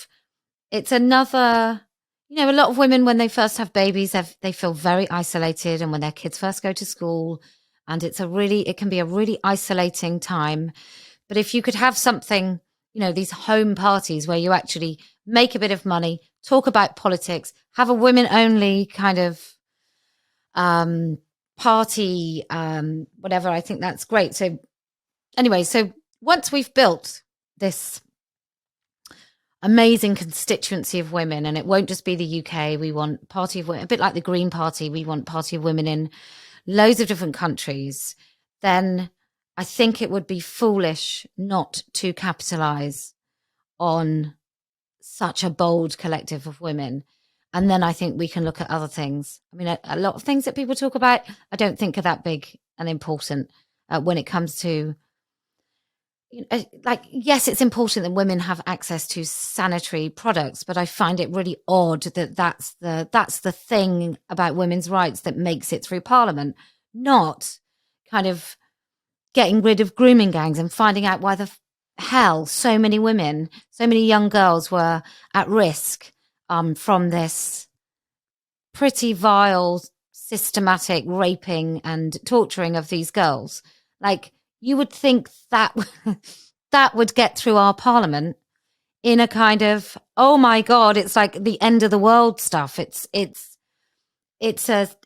a lot of women, when they first have babies, they feel very isolated. And when their kids first go to school, and it can be a really isolating time. But if you could have something, these home parties where you actually make a bit of money, talk about politics, have a women only kind of party, whatever, I think that's great. So anyway, so once we've built this amazing constituency of women, and it won't just be the UK, we want Party of Women, a bit like the Green Party, we want Party of Women in loads of different countries, then I think it would be foolish not to capitalize on such a bold collective of women. And then I think we can look at other things. I mean, a lot of things that people talk about, I don't think are that big and important when it comes to, yes, it's important that women have access to sanitary products, but I find it really odd that that's the thing about women's rights that makes it through Parliament, not kind of getting rid of grooming gangs and finding out why the hell so many women, so many young girls were at risk from this pretty vile, systematic raping and torturing of these girls. Like, you would think that that would get through our Parliament in a kind of, oh my God, it's like the end of the world stuff. It's an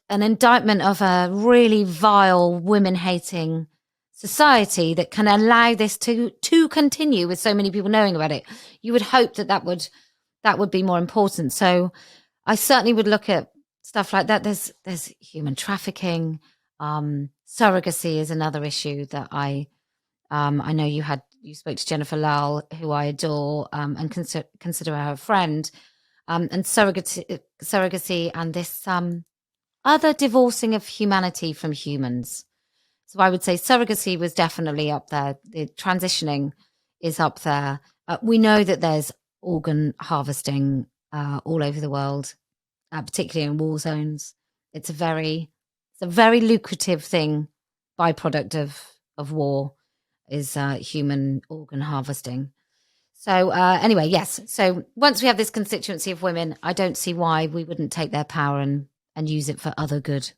indictment of a really vile, women-hating society that can allow this to continue with so many people knowing about it. You would hope that would be more important. So I certainly would look at stuff like that. There's human trafficking. Surrogacy is another issue that I know you spoke to Jennifer Lal, who I adore and consider her a friend, and surrogacy and this other divorcing of humanity from humans. So I would say surrogacy was definitely up there. The transitioning is up there. We know that there's organ harvesting all over the world, particularly in war zones. It's a very lucrative thing, byproduct of war, is human organ harvesting. So anyway, yes. So once we have this constituency of women, I don't see why we wouldn't take their power and use it for other good.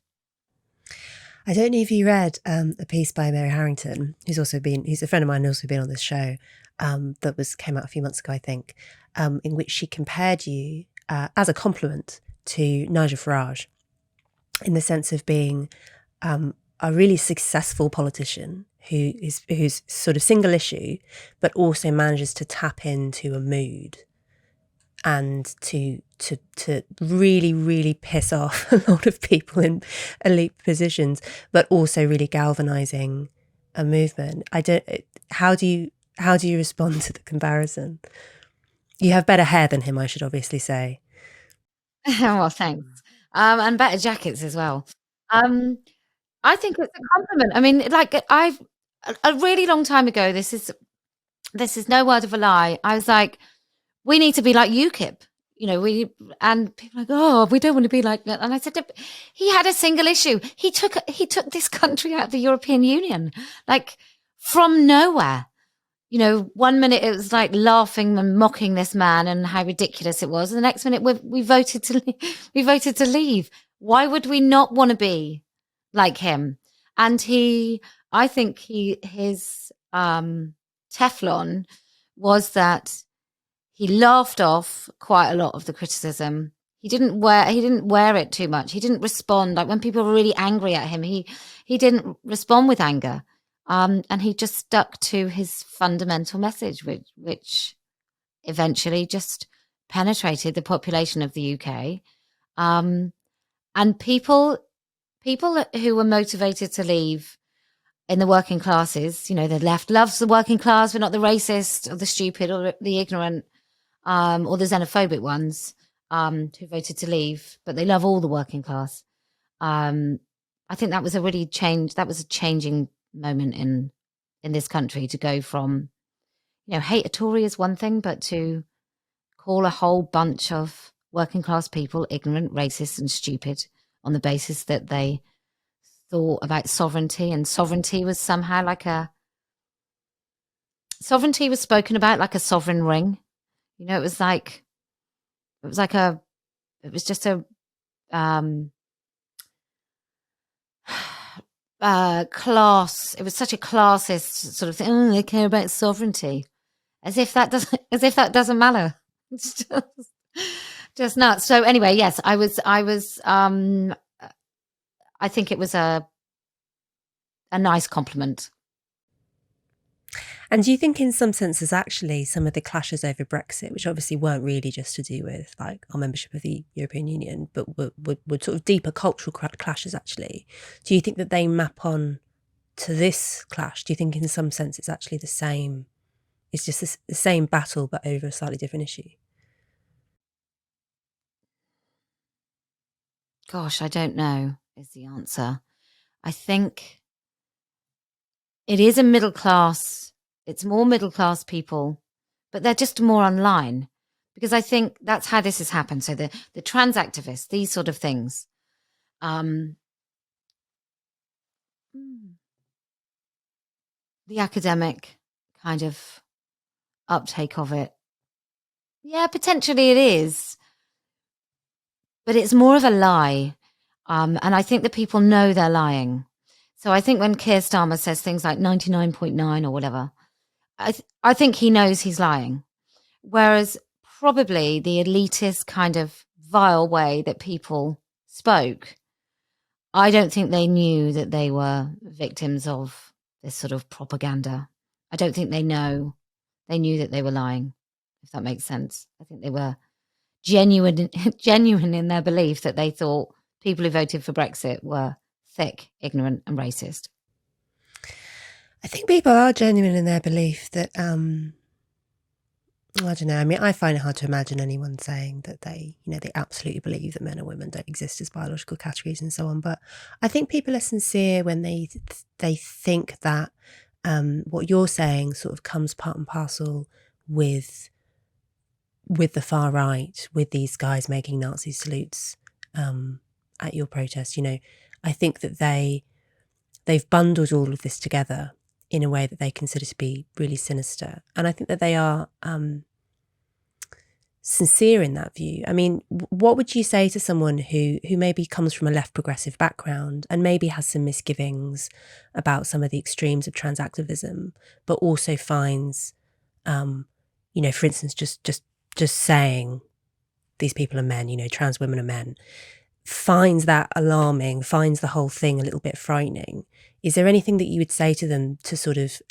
I don't know if you read a piece by Mary Harrington, who's a friend of mine, also been on this show, that came out a few months ago, I think, in which she compared you as a compliment to Nigel Farage, in the sense of being a really successful politician who's sort of single issue, but also manages to tap into a mood and to really, really piss off a lot of people in elite positions, but also really galvanizing a movement. How do you respond to the comparison? You have better hair than him, I should obviously say. Well, thanks. And better jackets as well. I think it's a compliment. I mean, like I've a really long time ago. This is no word of a lie. I was like, we need to be like UKIP. We and people are like, oh, we don't want to be like that. And I said, he had a single issue. He took this country out of the European Union, like from nowhere. 1 minute it was like laughing and mocking this man and how ridiculous it was, and the next minute we voted to we voted to leave. Why would we not want to be like him? And I think his Teflon was that he laughed off quite a lot of the criticism. He didn't wear it too much. He didn't respond. Like when people were really angry at him, he didn't respond with anger. And he just stuck to his fundamental message, which eventually just penetrated the population of the UK. And people who were motivated to leave in the working classes, the left loves the working class, but not the racist or the stupid or the ignorant, or the xenophobic ones, who voted to leave, but they love all the working class. I think that was a changing moment in this country, to go from, hate a Tory is one thing, but to call a whole bunch of working class people ignorant, racist and stupid on the basis that they thought about sovereignty, and sovereignty was somehow sovereignty was spoken about like a sovereign ring. It was just a class. It was such a classist sort of thing. Oh, they care about sovereignty, as if that doesn't matter. It's just nuts. So anyway, yes, I was. I think it was a nice compliment. And do you think in some senses actually some of the clashes over Brexit, which obviously weren't really just to do with like our membership of the European Union, but were sort of deeper cultural clashes actually, do you think that they map on to this clash? Do you think in some sense it's actually the same, it's just the same battle but over a slightly different issue? Gosh, I don't know is the answer. I think it is a middle class. It's more middle class people, but they're just more online, because I think that's how this has happened. So the trans activists, these sort of things, the academic kind of uptake of it. Yeah, potentially it is, but it's more of a lie. And I think that people know they're lying. So I think when Keir Starmer says things like 99.9 or whatever, I think he knows he's lying. Whereas probably the elitist kind of vile way that people spoke, I don't think they knew that they were victims of this sort of propaganda. I don't think they knew that they were lying, if that makes sense. I think they were genuine in their belief that they thought people who voted for Brexit were thick, ignorant and racist. I think people are genuine in their belief that, I don't know. I mean, I find it hard to imagine anyone saying that they absolutely believe that men and women don't exist as biological categories and so on. But I think people are sincere when they think that what you're saying sort of comes part and parcel with the far right, with these guys making Nazi salutes at your protest. I think that they've bundled all of this together in a way that they consider to be really sinister. And I think that they are sincere in that view. I mean, what would you say to someone who maybe comes from a left progressive background and maybe has some misgivings about some of the extremes of trans activism, but also finds, for instance, just saying these people are men, trans women are men, finds that alarming, finds the whole thing a little bit frightening? Is there anything that you would say to them to sort of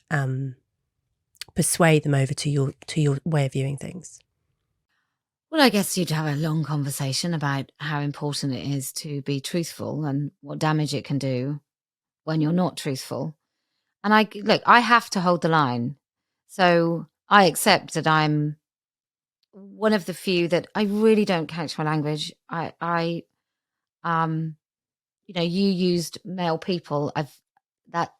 persuade them over to your way of viewing things? Well, I guess you'd have a long conversation about how important it is to be truthful and what damage it can do when you're not truthful. And I have to hold the line. So I accept that I'm one of the few that I really don't couch my language. I you used male people. That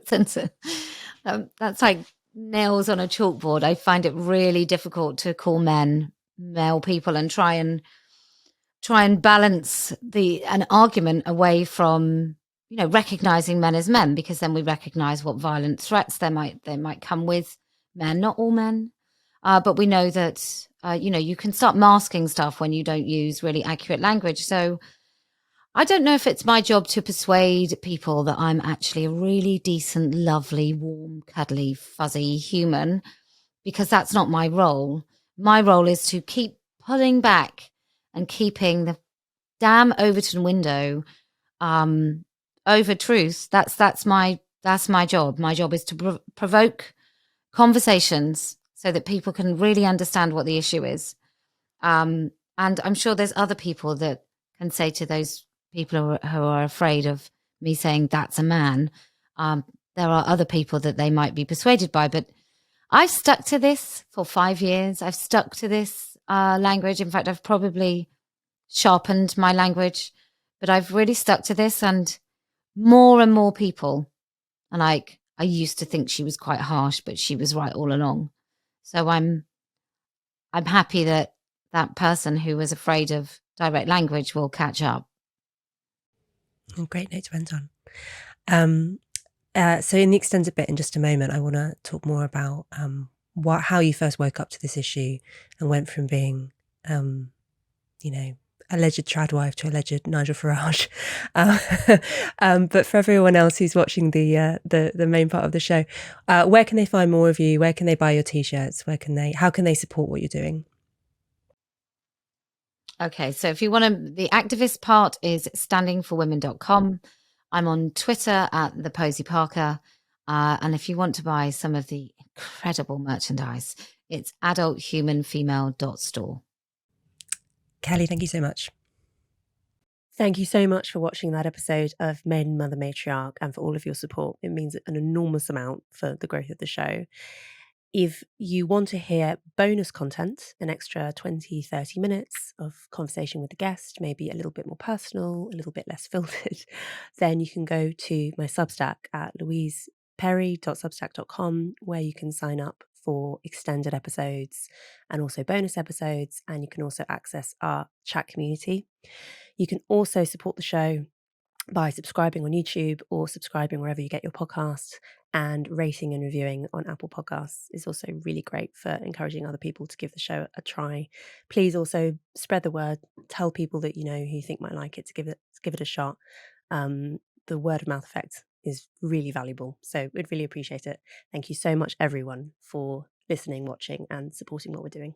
that's like nails on a chalkboard. I find it really difficult to call men male people and try and balance an argument away from recognizing men as men, because then we recognize what violent threats they might come with men. Not all men, but we know that you can start masking stuff when you don't use really accurate language. So I don't know if it's my job to persuade people that I'm actually a really decent, lovely, warm, cuddly, fuzzy human, because that's not my role. My role is to keep pulling back and keeping the damn Overton window over truth. That's my job. My job is to provoke conversations so that people can really understand what the issue is. And I'm sure there's other people that can say to those people who are afraid of me saying that's a man, there are other people that they might be persuaded by. But I've stuck to this for 5 years. I've stuck to this language. In fact, I've probably sharpened my language, but I've really stuck to this, and more people. And I used to think she was quite harsh, but she was right all along. So I'm happy that person who was afraid of direct language will catch up. Great note to end on. So in the extended bit in just a moment, I want to talk more about how you first woke up to this issue and went from being, alleged trad wife to alleged Nigel Farage. But for everyone else who's watching the main part of the show, where can they find more of you? Where can they buy your t-shirts? How can they support what you're doing? Okay, so if you want to, the activist part is standingforwomen.com. I'm on Twitter at the Posie Parker. And if you want to buy some of the incredible merchandise, it's adulthumanfemale.store. Kellie, thank you so much. Thank you so much for watching that episode of Maiden, Mother, Matriarch, and for all of your support. It means an enormous amount for the growth of the show. If you want to hear bonus content, an extra 20, 30 minutes of conversation with the guest, maybe a little bit more personal, a little bit less filtered, then you can go to my Substack at louiseperry.substack.com, where you can sign up for extended episodes and also bonus episodes. And you can also access our chat community. You can also support the show by subscribing on YouTube or subscribing wherever you get your podcasts, and rating and reviewing on Apple Podcasts is also really great for encouraging other people to give the show a try. Please also spread the word, tell people that you know who you think might like it to give it a shot. The word of mouth effect is really valuable, so we'd really appreciate it. Thank you so much, everyone, for listening, watching, and supporting what we're doing.